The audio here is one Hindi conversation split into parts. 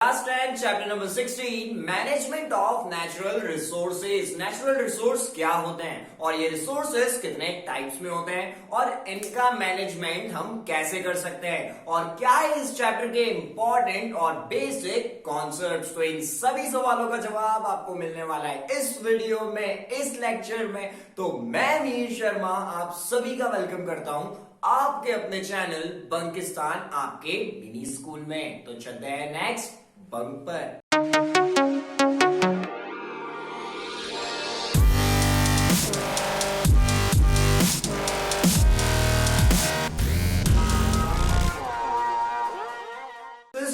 Last and chapter number 16 management of natural resources. Natural resource क्या होते हैं और ये रिसोर्सेज कितने टाइप्स में होते हैं और इनका मैनेजमेंट हम कैसे कर सकते हैं और क्या है इस चैप्टर के इंपॉर्टेंट और बेसिक कॉन्सेप्ट्स। तो इन सभी सवालों का जवाब आपको मिलने वाला है इस वीडियो में, इस लेक्चर में। तो मैं वीर शर्मा आप सभी का वेलकम करता हूं आपके अपने चैनल बंकिस्तान आपके मिनी स्कूल में। तो चलते हैं नेक्स्ट बंक पर।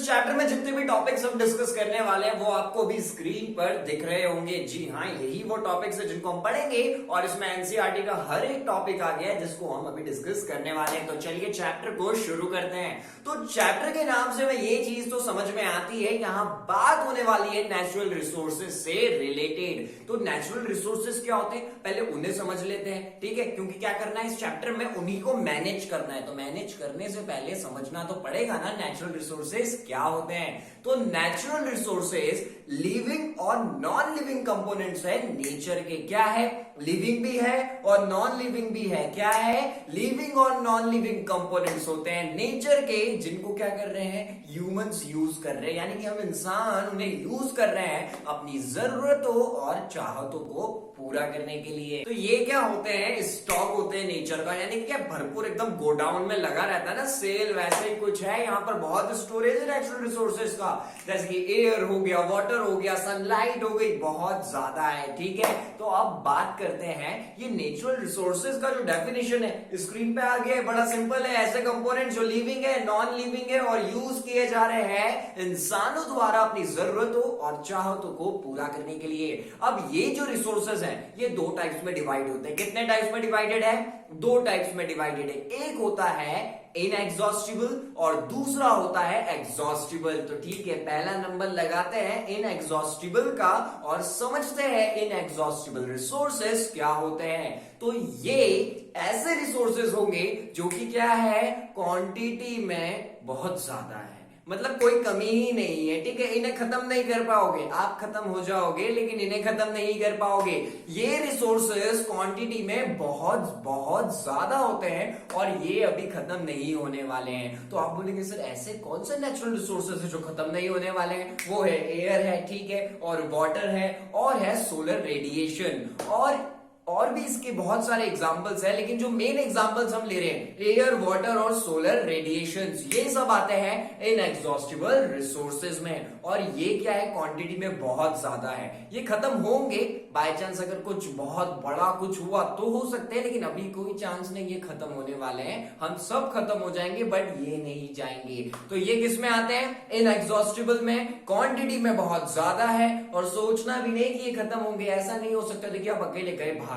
चैप्टर में जितने भी टॉपिक्स हम डिस्कस करने वाले हैं वो आपको भी स्क्रीन पर दिख रहे होंगे। जी हाँ, यही वो टॉपिक्स है जिनको हम पढ़ेंगे और इसमें एनसीईआरटी का हर एक टॉपिक आ गया है जिसको हम अभी डिस्कस करने वाले हैं। तो चलिए चैप्टर को शुरू करते हैं। तो चैप्टर के नाम से हमें ये चीज तो समझ में आती है, यहाँ बात होने वाली है नेचुरल रिसोर्सेज से रिलेटेड। तो नेचुरल रिसोर्सेज क्या होते हैं पहले उन्हें समझ लेते हैं, ठीक है, क्योंकि क्या करना है इस चैप्टर में उन्हीं को मैनेज करना है। तो मैनेज करने से पहले समझना तो पड़ेगा ना नेचुरल रिसोर्सेज क्या होते हैं। तो नेचुरल रिसोर्सेज लिविंग और नॉन लिविंग कंपोनेंट्स है नेचर के। क्या है? लिविंग भी है और नॉन लिविंग भी है। क्या है? लिविंग और नॉन लिविंग कंपोनेंट्स होते हैं नेचर के, जिनको क्या कर रहे हैं ह्यूमंस यूज कर रहे हैं, यानी कि हम इंसान उन्हें यूज कर रहे हैं अपनी जरूरतों और चाहतों को पूरा करने के लिए। तो ये क्या होते हैं? स्टॉक होते हैं नेचर का, यानी कि क्या भरपूर एकदम गोडाउन में लगा रहता है ना सेल, वैसे ही कुछ है। यहाँ पर बहुत स्टोरेज है नेचुरल रिसोर्सेज का, जैसे कि एयर हो गया, वाटर हो गया, सनलाइट हो गई, बहुत ज्यादा है। ठीक है, तो अब बात करते हैं ये नेचुरल रिसोर्सेज का जो डेफिनेशन है स्क्रीन पे आ गया है। बड़ा सिंपल है, ऐसे कंपोनेंट जो लिविंग है, नॉन लिविंग है और यूज किए जा रहे हैं इंसानों द्वारा अपनी जरूरतों और चाहतों को पूरा करने के लिए। अब ये जो रिसोर्सेज हैं ये दो टाइप्स में डिवाइड होते हैं। कितने टाइप्स में डिवाइडेड है? दो टाइप्स में डिवाइडेड है। एक होता है इनएग्जॉस्टिबल और दूसरा होता है एग्जॉस्टिबल। तो ठीक है, पहला नंबर लगाते हैं इनएग्जॉस्टिबल का और समझते हैं इनएग्जॉस्टिबल रिसोर्सेस क्या होते हैं। तो ये ऐसे रिसोर्सेस होंगे जो कि क्या है क्वांटिटी में बहुत ज्यादा है, मतलब कोई कमी ही नहीं है। ठीक है, इन्हें खत्म नहीं कर पाओगे, आप खत्म हो जाओगे लेकिन इन्हें खत्म नहीं कर पाओगे। ये रिसोर्सेस क्वांटिटी में बहुत बहुत ज्यादा होते हैं और ये अभी खत्म नहीं होने वाले हैं। तो आप बोलेंगे सर ऐसे कौन से नेचुरल रिसोर्सेस है जो खत्म नहीं होने वाले हैं? वो है एयर है, ठीक है, और वाटर है और है सोलर रेडिएशन और भी इसके बहुत सारे एग्जांपल्स हैं, लेकिन जो मेन एग्जांपल्स हम ले रहे हैं एयर, वाटर और सोलर रेडिएशंस, ये सब आते हैं इनएग्जॉस्टिबल रिसोर्सेज में। और ये क्या है क्वांटिटी में बहुत ज्यादा है। ये खत्म होंगे बाय चांस, अगर कुछ बहुत बड़ा कुछ हुआ तो हो सकते हैं, लेकिन अभी कोई चांस नहीं ये खत्म होने वाले हैं। हम सब खत्म हो जाएंगे बट ये नहीं जाएंगे। तो ये किस में आते हैं? इनएग्जॉस्टिबल में, क्वांटिटी में बहुत ज्यादा है और सोचना भी नहीं कि ये खत्म होंगे, ऐसा नहीं हो सकता। देखिए आप अकेले गए बाहर,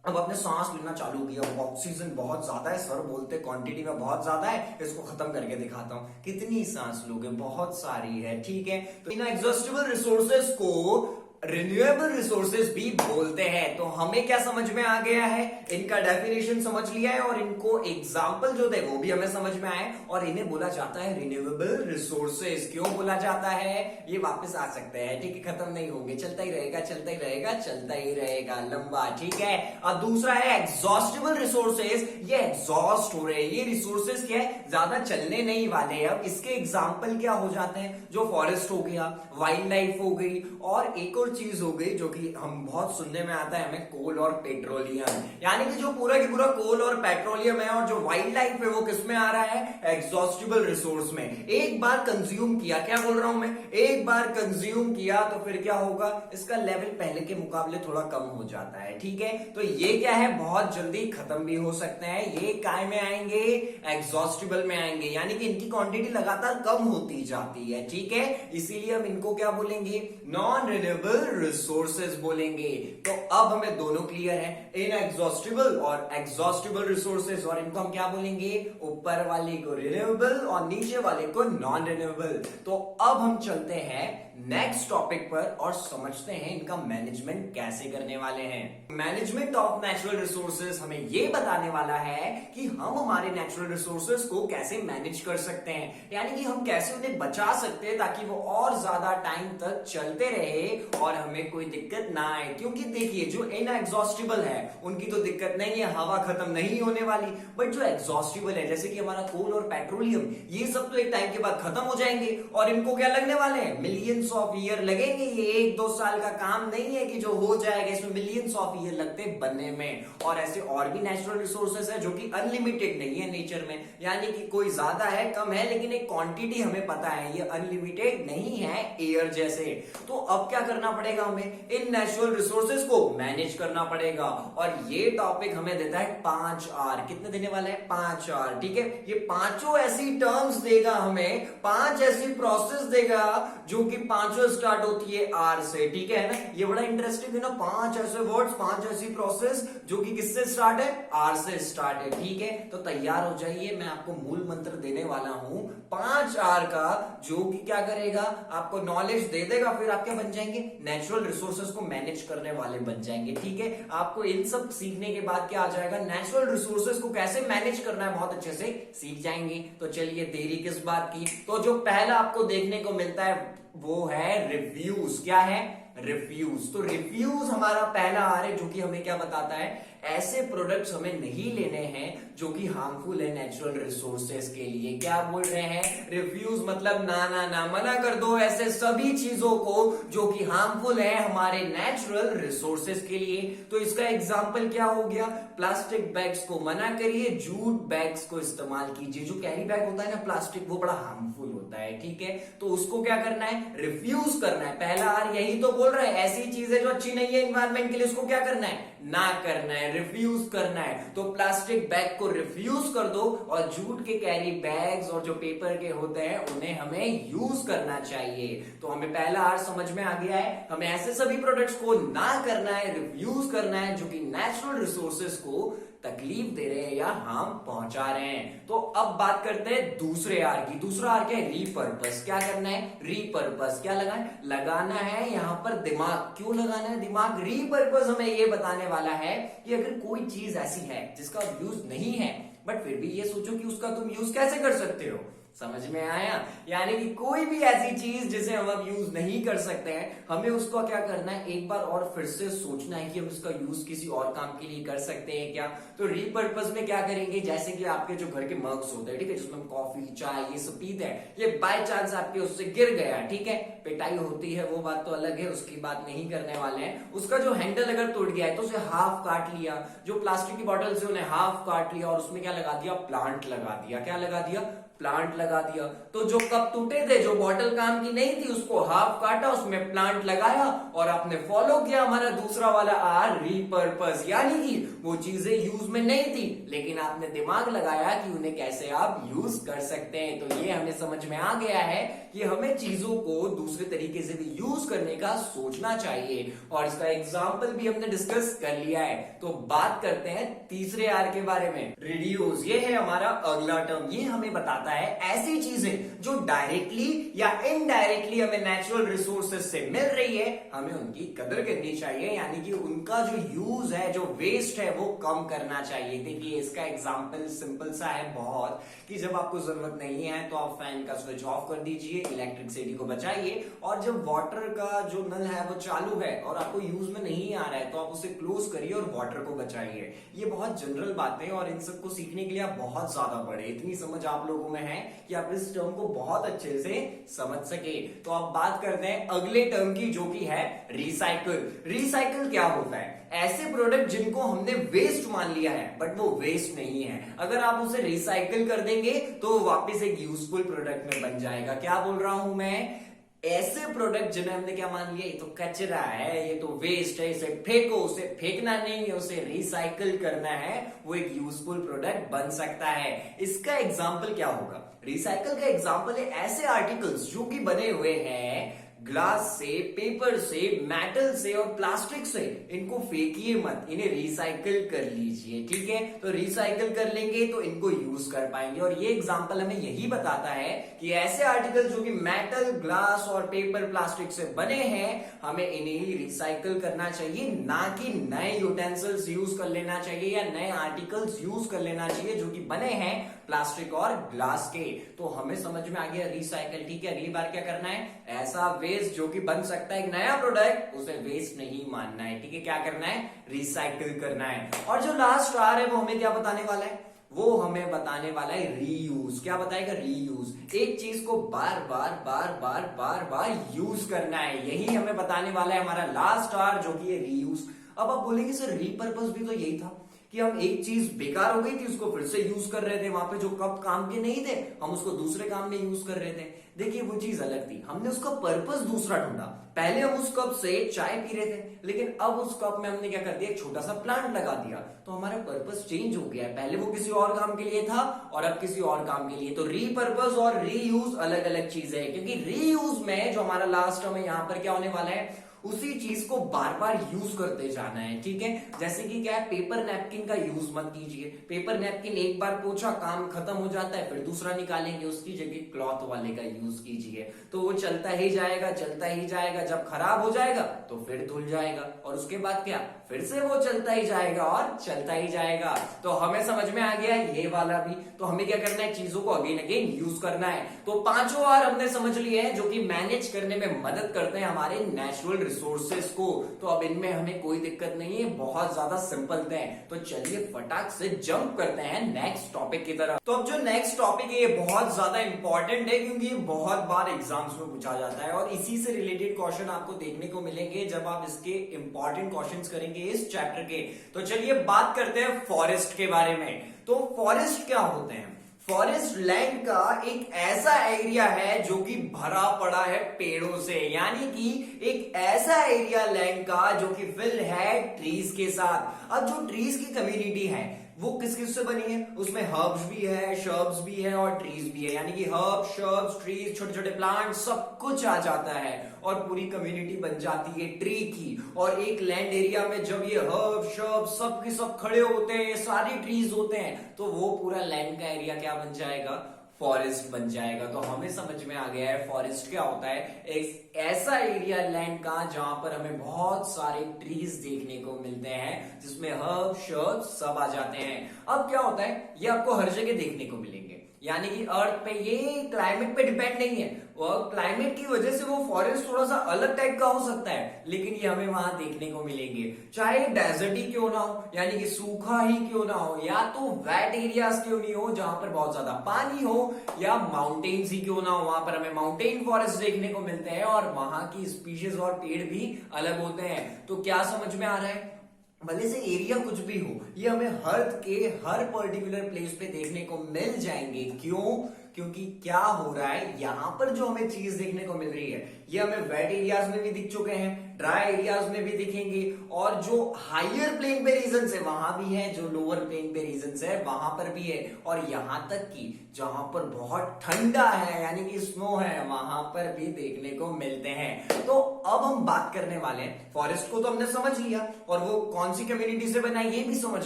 अब आपने सांस लेना चालू किया, ऑक्सीजन बहुत ज्यादा है, सर बोलते क्वांटिटी में बहुत ज्यादा है, इसको खत्म करके दिखाता हूं। कितनी सांस लोगे? बहुत सारी है। ठीक है, तो इन एग्जॉस्टिबल रिसोर्सेज को रिन्यूएबल रिसोर्सेज भी बोलते हैं। तो हमें क्या समझ में आ गया है? इनका डेफिनेशन समझ लिया है और इनको एग्जाम्पल जो थे वो भी हमें समझ में आए और इन्हें बोला जाता है रिन्यूएबल रिसोर्सेज। क्यों बोला जाता है? ये वापस आ सकते हैं, ठीक है, खत्म नहीं होंगे, चलता ही रहेगा, चलता ही रहेगा, चलता ही रहेगा लंबा। ठीक है, और दूसरा है एग्जॉस्टिबल रिसोर्सेज। ये एग्जॉस्ट हो रहे हैं, ये रिसोर्सेज क्या है ज्यादा चलने नहीं वाले। अब इसके एग्जाम्पल क्या हो जाते हैं? जो फॉरेस्ट हो गया, वाइल्ड लाइफ हो गई और एक चीज हो गई जो कि हम बहुत सुनने में आता है हमें, कोल और पेट्रोलियम। यानी कि जो पूरा की पूरा कोल और पेट्रोलियम है और जो वाइल्ड लाइफ है वो किस में आ रहा है? एग्जॉस्टिबल रिसोर्स में। एक बार कंज्यूम किया, क्या बोल रहा हूं मैं, एक बार कंज्यूम किया तो फिर क्या होगा? इसका लेवल पहले के मुकाबले थोड़ा कम हो जाता है। ठीक है, तो ये क्या है बहुत जल्दी खत्म भी हो सकते हैं। ये काय में आएंगे? एग्जॉस्टिबल में आएंगे, यानी कि इनकी क्वांटिटी लगातार कम होती जाती है। ठीक है, इसीलिए हम इनको क्या बोलेंगे? नॉन रिन्यूएबल नेचुरल रिसोर्सेज बोलेंगे। तो अब हमें दोनों क्लियर है, इनएग्जॉस्टिबल और एग्जॉस्टिबल रिसोर्सेज। और इनको हम क्या बोलेंगे, ऊपर वाले को रिन्यूएबल और नीचे वाले को नॉन रिन्यूएबल। तो अब हम चलते हैं नेक्स्ट टॉपिक पर और समझते हैं इनका मैनेजमेंट कैसे करने वाले हैं। मैनेजमेंट ऑफ नेचुरल रिसोर्सेज हमें यह बताने वाला है कि हम हमारे नेचुरल रिसोर्सेज को कैसे मैनेज कर सकते हैं, यानी कि हम कैसे उन्हें बचा सकते हैं ताकि वो और ज्यादा टाइम तक चलते रहे और हमें कोई दिक्कत ना आए। क्योंकि देखिए, जो इनएग्जॉस्टिबल है उनकी तो दिक्कत नहीं है, हवा खत्म नहीं होने वाली, बट जो एग्जॉस्टिबल है जैसे कि हमारा कोल और पेट्रोलियम, ये सब तो एक टाइम के बाद खत्म हो जाएंगे और इनको क्या लगने वाले हैं, मिलियंस ऑफ ईयर लगेंगे। ये 1-2 साल का काम नहीं है कि जो हो जाएगा, इसमें मिलियंस ऑफ ईयर लगते बनने में। और ऐसे और भी नेचुरल रिसोर्सेज है जो कि अनलिमिटेड नहीं है नेचर में, यानी कि कोई ज्यादा है कम है, लेकिन एक क्वांटिटी हमें पता है, ये अनलिमिटेड नहीं है एयर जैसे। तो अब क्या करना पड़ेगा, हमें इन नेचुरल रिसोर्सेज को मैनेज करना पड़ेगा। और ये टॉपिक हमें देता है 5R। कितने देने वाला है, 5R। ठीक है, ये पांचों ऐसी टर्म्स देगा हमें, 5 ऐसी प्रोसेस देगा जो कि पांचों स्टार्ट होती है R से। ठीक है ना, ये बड़ा इंटरेस्टिंग है ना, 5 ऐसे वर्ड्स, 5 ऐसी प्रोसेस जो कि किससे स्टार्ट है, R से स्टार्ट है। ठीक है, तो तैयार हो जाइए, मैं आपको मूल मंत्र देने वाला हूं 5R का, जो कि क्या करेगा, आपको नॉलेज दे देगा, फिर आप क्या बन जाएंगे, नेचुरल रिसोर्सेज को मैनेज करने वाले बन जाएंगे। ठीक है, आपको इन सब सीखने के बाद क्या आ जाएगा, नेचुरल रिसोर्सेज को कैसे मैनेज करना है बहुत अच्छे से सीख जाएंगे। तो चलिए देरी किस बात की, तो जो पहला आपको देखने को मिलता है वो है रिव्यूज। क्या है, रिव्यूज। तो रिव्यूज हमारा पहला आ रहा है, जो कि हमें क्या बताता है, ऐसे प्रोडक्ट्स हमें नहीं लेने हैं जो कि हार्मफुल है नेचुरल रिसोर्सेज के लिए। क्या बोल रहे हैं, रिव्यूज मतलब ना ना ना, मना कर दो ऐसे सभी चीजों को जो कि हार्मफुल है हमारे नेचुरल रिसोर्सेज के लिए। तो इसका एग्जांपल क्या हो गया, प्लास्टिक बैग्स को मना करिए, जूट बैग्स को इस्तेमाल कीजिए। जो कैरी बैग होता है ना प्लास्टिक, वो बड़ा हार्मफुल होता है। ठीक है, तो उसको क्या करना है, रिफ्यूज करना है। पहला R यही तो बोल रहा है, ऐसी चीजें जो अच्छी नहीं है एनवायरमेंट के लिए उसको क्या करना है, ना करना है, रिफ्यूज करना है। तो प्लास्टिक बैग को रिफ्यूज कर दो और जूट के कैरी बैग्स और जो पेपर के होते हैं उन्हें हमें यूज करना चाहिए। तो हमें पहला R समझ में आ गया है, हमें ऐसे सभी प्रोडक्ट्स को ना करना है, रिफ्यूज करना है जो कि नेचुरल रिसोर्सेज को तकलीफ दे रहे हैं या हार्म पहुंचा रहे हैं। तो अब बात करते हैं दूसरे R की। दूसरा R क्या है, रीपर्पस। क्या करना है, रीपर्पस। क्या लगाना है यहाँ पर दिमाग। क्यों लगाना है दिमाग, रीपर्पस हमें ये बताने वाला है कि अगर कोई चीज ऐसी है जिसका यूज नहीं है, बट फिर भी ये सोचो कि उसका तुम यूज कैसे कर सकते हो। समझ में आया, यानी कि कोई भी ऐसी चीज जिसे हम अब यूज नहीं कर सकते हैं, हमें उसको क्या करना है, एक बार और फिर से सोचना है कि हम उसका यूज किसी और काम के लिए कर सकते हैं क्या। तो रीपर्पस में क्या करेंगे, जैसे कि आपके जो घर के मग्स होते हैं, ठीक है, जिसमें हम कॉफी चाय ये सब पीते हैं, ये बाय चांस आपके उससे गिर गया, ठीक है, पिटाई होती है वो बात तो अलग है, उसकी बात नहीं करने वाले हैं। उसका जो हैंडल अगर टूट गया है तो उसे हाफ काट लिया, जो प्लास्टिक की बॉटल से उन्हें हाफ काट लिया और उसमें क्या लगा दिया, प्लांट लगा दिया। क्या लगा दिया, प्लांट लगा दिया। तो जो कप टूटे थे, जो बॉटल काम की नहीं थी, उसको हाफ काटा, उसमें प्लांट लगाया और आपने फॉलो किया हमारा दूसरा वाला R, रीपर्पस। यानी कि वो चीजें यूज में नहीं थी लेकिन आपने दिमाग लगाया कि उन्हें कैसे आप यूज कर सकते हैं। तो ये हमें समझ में आ गया है कि हमें चीजों को दूसरे तरीके से भी यूज करने का सोचना चाहिए और इसका एग्जाम्पल भी हमने डिस्कस कर लिया है। तो बात करते हैं तीसरे R के बारे में, रिड्यूस। ये है हमारा अगला टर्म। ये हमें बताता है ऐसी चीजें जो डायरेक्टली या इनडायरेक्टली हमें नेचुरल रिसोर्सेज से मिल रही है, हमें उनकी कदर करनी चाहिए, यानी कि उनका जो यूज है, जो वेस्ट है, वो कम करना चाहिए। देखिए इसका एग्जांपल सिंपल सा है बहुत, कि जब आपको जरूरत नहीं है तो आप फैन का स्विच ऑफ कर दीजिए, इलेक्ट्रिसिटी को बचाइए, और जब वाटर का जो नल है वो चालू है और आपको यूज में नहीं आ रहा है तो आप उसे क्लोज करिए और वाटर को बचाइए। ये बहुत जनरल बातें हैं और इन सबको सीखने के लिए आप बहुत ज्यादा बड़े, इतनी समझ आप लोगों में है कि आप इस टर्म को बहुत अच्छे से समझ सके। तो अब बात करते हैं अगले टर्म की, जो कि है रिसाइकल। रिसाइकल क्या होता है, ऐसे प्रोडक्ट जिनको हमने वेस्ट मान लिया है बट वो वेस्ट नहीं है, अगर आप उसे रिसाइकल कर देंगे तो वापस एक यूजफुल प्रोडक्ट में बन जाएगा। क्या बोल रहा हूं मैं, ऐसे प्रोडक्ट जिन्हें हमने क्या मान लिया, ये तो कचरा है, ये तो वेस्ट है, इसे फेंको, उसे फेंकना नहीं है, उसे रिसाइकल करना है, वो एक यूजफुल प्रोडक्ट बन सकता है। इसका एग्जाम्पल क्या होगा, रिसाइकल का एग्जाम्पल है ऐसे आर्टिकल्स जो कि बने हुए हैं ग्लास से, पेपर से, मेटल से और प्लास्टिक से इनको फेंकिए मत, इन्हें रिसाइकिल कर लीजिए, ठीक है। तो रिसाइकिल कर लेंगे तो इनको यूज कर पाएंगे। और ये एग्जांपल हमें यही बताता है कि ऐसे आर्टिकल जो कि मेटल, ग्लास और पेपर, प्लास्टिक से बने हैं, हमें इन्हें रिसाइकिल करना चाहिए, ना कि नए यूटेंसिल्स यूज कर लेना चाहिए या नए आर्टिकल्स यूज कर लेना चाहिए जो कि बने हैं प्लास्टिक और ग्लास के। तो हमें समझ में आ गया रिसाइकिल, ठीक है। अगली बार क्या करना है, ऐसा वेस्ट जो कि बन सकता है एक नया प्रोडक्ट, उसे वेस्ट नहीं मानना है, ठीक है। क्या करना है, रिसाइकिल करना है। और जो लास्ट आर है वो हमें क्या बताने वाला है, वो हमें बताने वाला है रीयूज। क्या बताएगा, रीयूज। एक चीज को बार बार बार बार बार बार यूज करना है, यही हमें बताने वाला है हमारा लास्ट आर जो कि है रीयूज। अब आप बोलेंगे सर रीपर्पस भी तो यही था कि हम एक चीज बेकार हो गई थी उसको फिर से यूज कर रहे थे, वहां पे जो कप काम के नहीं थे हम उसको दूसरे काम में यूज कर रहे थे। देखिए वो चीज अलग थी, हमने उसका पर्पस दूसरा ढूंढा। पहले हम उस कप से चाय पी रहे थे, लेकिन अब उस कप में हमने क्या कर दिया, एक छोटा सा प्लांट लगा दिया, तो हमारा पर्पस चेंज हो गया है। पहले वो किसी और काम के लिए था और अब किसी और काम के लिए। तो रीपर्पस और रीयूज अलग अलग चीजें है, क्योंकि रीयूज में जो हमारा लास्ट टर्म है यहां पर क्या होने वाला है, उसी चीज को बार बार यूज करते जाना है, ठीक है। जैसे कि क्या है, पेपर नैपकिन का यूज मत कीजिए। पेपर नैपकिन एक बार पोंछा, काम खत्म हो जाता है, फिर दूसरा निकालेंगे, उसकी जगह क्लॉथ वाले का यूज कीजिए, तो वो चलता ही जाएगा, चलता ही जाएगा। जब खराब हो जाएगा तो फिर धुल जाएगा और उसके बाद क्या, फिर से वो चलता ही जाएगा और चलता ही जाएगा। तो हमें समझ में आ गया ये वाला भी। तो हमें क्या करना है, चीजों को अगेन अगेन यूज करना है। तो पांचों आर हमने समझ लिए हैं जो कि मैनेज करने में मदद करते हैं हमारे नेचुरल रिसोर्सेस को। तो अब इनमें हमें कोई दिक्कत नहीं है, बहुत ज्यादा सिंपल थे। तो चलिए फटाक से जंप करते हैं नेक्स्ट टॉपिक की तरफ। तो अब जो नेक्स्ट टॉपिक है ये बहुत ज्यादा इंपॉर्टेंट है, क्योंकि ये बहुत बार एग्जाम्स में पूछा जाता है और इसी से रिलेटेड क्वेश्चन आपको देखने को मिलेंगे जब आप इसके इंपॉर्टेंट क्वेश्चंस करेंगे इस चैप्टर के। तो चलिए बात करते हैं फॉरेस्ट के बारे में। तो फॉरेस्ट क्या होते हैं, फॉरेस्ट लैंड का एक ऐसा एरिया है जो कि भरा पड़ा है पेड़ों से, यानी कि एक ऐसा एरिया लैंड का जो कि फिल है ट्रीज के साथ। अब जो ट्रीज की कम्युनिटी है वो किस किस से बनी है, उसमें हर्ब्स भी है, शर्ब्स भी है और ट्रीज भी है, यानी कि हर्ब्स, शर्ब्स, ट्रीज, छोटे छोटे प्लांट सब कुछ आ जाता है और पूरी कम्युनिटी बन जाती है ट्री की। और एक लैंड एरिया में जब ये हर्ब, शर्ब्स सब के सब खड़े होते हैं, सारी ट्रीज होते हैं, तो वो पूरा लैंड का एरिया क्या बन जाएगा, फॉरेस्ट बन जाएगा। तो हमें समझ में आ गया है फॉरेस्ट क्या होता है, एक ऐसा एरिया लैंड का जहां पर हमें बहुत सारे ट्रीज देखने को मिलते हैं, जिसमें हर्ब, शर्ब सब आ जाते हैं। अब क्या होता है, ये आपको हर जगह देखने को मिलेंगे, यानी कि अर्थ पे ये क्लाइमेट पे डिपेंड नहीं है, और क्लाइमेट की वजह से वो फॉरेस्ट थोड़ा सा अलग टाइप का हो सकता है, लेकिन ये हमें वहां देखने को मिलेंगे। चाहे डेजर्ट ही क्यों ना हो, यानी कि सूखा ही क्यों ना हो, या तो वेट एरियाज क्यों नहीं हो जहां पर बहुत ज्यादा पानी हो, या माउंटेन्स ही क्यों ना हो, वहां पर हमें माउंटेन फॉरेस्ट देखने को मिलते हैं और वहां की स्पीशीज और पेड़ भी अलग होते हैं। तो क्या समझ में आ रहा है, भले से एरिया कुछ भी हो, ये हमें अर्थ के हर पर्टिकुलर प्लेस पे देखने को मिल जाएंगे। क्यों, क्योंकि क्या हो रहा है, यहां पर जो हमें चीज देखने को मिल रही है ये हमें वेट एरियाज में भी दिख चुके हैं, ड्राई एरियाज में भी दिखेंगे, और जो हायर प्लेन पे रीजन है वहां भी है, जो लोअर प्लेन पे रीजन है वहां पर भी है, और यहां तक कि जहां पर बहुत ठंडा है यानी कि स्नो है वहां पर भी देखने को मिलते हैं। तो अब हम बात करने वाले हैं, फॉरेस्ट को तो हमने समझ लिया और वो कौन सी कम्युनिटी से बना है ये भी समझ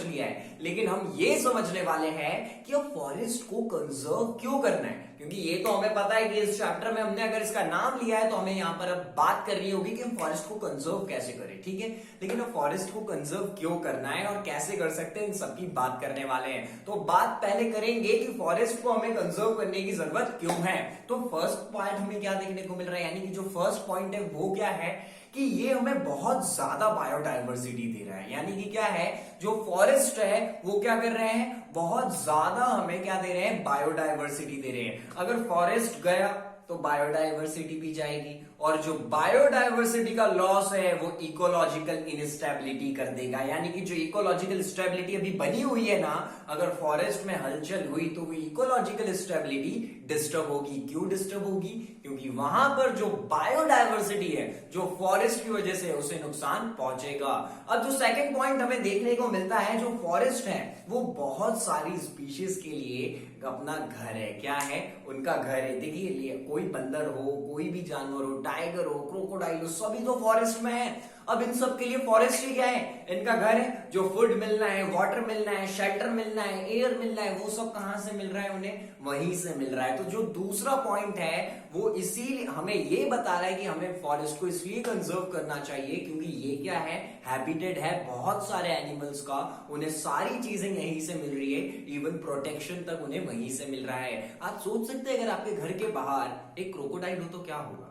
लिया है, लेकिन हम ये समझने वाले हैं कि अब फॉरेस्ट को कंजर्व क्यों करना है। क्योंकि ये तो हमें पता है कि इस चैप्टर में हमने अगर इसका नाम लिया है तो हमें यहां पर अब बात करनी होगी कि हम फॉरेस्ट को कंजर्व कैसे करें, ठीक है। लेकिन अब फॉरेस्ट को कंजर्व क्यों करना है और कैसे कर सकते हैं, इन सबकी बात करने वाले हैं। तो बात पहले करेंगे कि फॉरेस्ट को हमें कंजर्व करने की जरूरत क्यों है। तो फर्स्ट पॉइंट हमें क्या देखने को मिल रहा है, यानी कि जो फर्स्ट पॉइंट है वो क्या है कि ये हमें बहुत ज्यादा बायोडाइवर्सिटी दे रहा है। यानी कि क्या है, जो फॉरेस्ट है वो क्या कर रहे हैं, बहुत ज्यादा हमें क्या दे रहे हैं, बायोडाइवर्सिटी दे रहे हैं। अगर फॉरेस्ट गया तो बायोडाइवर्सिटी भी जाएगी, और जो बायोडाइवर्सिटी का लॉस है वो इकोलॉजिकल इनस्टेबिलिटी कर देगा। यानी कि जो इकोलॉजिकल स्टेबिलिटी अभी बनी हुई है ना, अगर फॉरेस्ट में हलचल हुई तो वो इकोलॉजिकल स्टेबिलिटी डिस्टर्ब होगी। क्यों डिस्टर्ब होगी, क्योंकि वहां पर जो बायोडाइवर्सिटी है जो फॉरेस्ट की वजह से उसे नुकसान पहुंचेगा। अब जो सेकंड पॉइंट हमें देखने को मिलता है, जो फॉरेस्ट है वो बहुत सारी स्पीशीज के लिए अपना घर है। क्या है, उनका घर है। देखिए लिए कोई बंदर हो, कोई भी जानवर हो, टाइगर हो, क्रोकोडाइल हो, सभी तो फॉरेस्ट में है। अब इन सब के लिए फॉरेस्ट ही क्या है? इनका घर है। जो फूड मिलना है, वाटर मिलना है, शेल्टर मिलना है, एयर मिलना है, वो सब कहां से मिल रहा है? उन्हें वहीं से मिल रहा है। तो जो दूसरा पॉइंट है वो इसीलिए हमें ये बता रहा है कि हमें फॉरेस्ट को इसलिए कंजर्व करना चाहिए क्योंकि ये क्या है? हैबिटेट है बहुत सारे एनिमल्स का, उन्हें सारी चीजें यहीं से मिल रही है, इवन प्रोटेक्शन तक उन्हें वहीं से मिल रहा है। आप सोच सकते हैं अगर आपके घर के बाहर एक क्रोकोडाइल हो तो क्या होगा?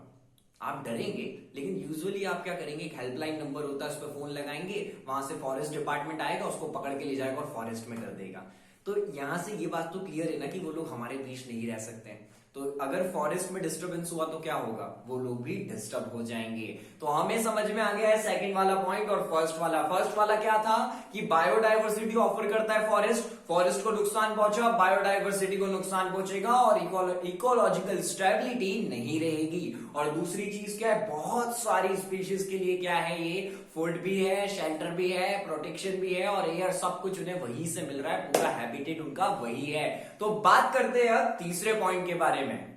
आप डरेंगे, लेकिन यूजुअली आप क्या करेंगे? एक हेल्पलाइन नंबर होता है, उस पर फोन लगाएंगे, वहां से फॉरेस्ट डिपार्टमेंट आएगा, उसको पकड़ के ले जाएगा और फॉरेस्ट में कर देगा। तो यहां से ये बात तो क्लियर है ना कि वो लोग हमारे बीच नहीं रह सकते हैं। तो अगर फॉरेस्ट में डिस्टर्बेंस हुआ तो क्या होगा? वो लोग भी डिस्टर्ब हो जाएंगे। तो हमें समझ में आ गया है सेकंड वाला पॉइंट और फर्स्ट वाला क्या था कि बायोडायवर्सिटी ऑफर करता है फॉरेस्ट को नुकसान पहुंचा, बायोडायवर्सिटी को नुकसान पहुंचेगा और इकोलॉजिकल स्टेबिलिटी नहीं रहेगी। और दूसरी चीज क्या है? बहुत सारी स्पीशीज के लिए क्या है? ये फूड भी है, शेल्टर भी है, प्रोटेक्शन भी है और एयर, सब कुछ उन्हें वहीं से मिल रहा है, पूरा हैबिटेट उनका वही है। तो बात करते हैं अब तीसरे पॉइंट के बारे में।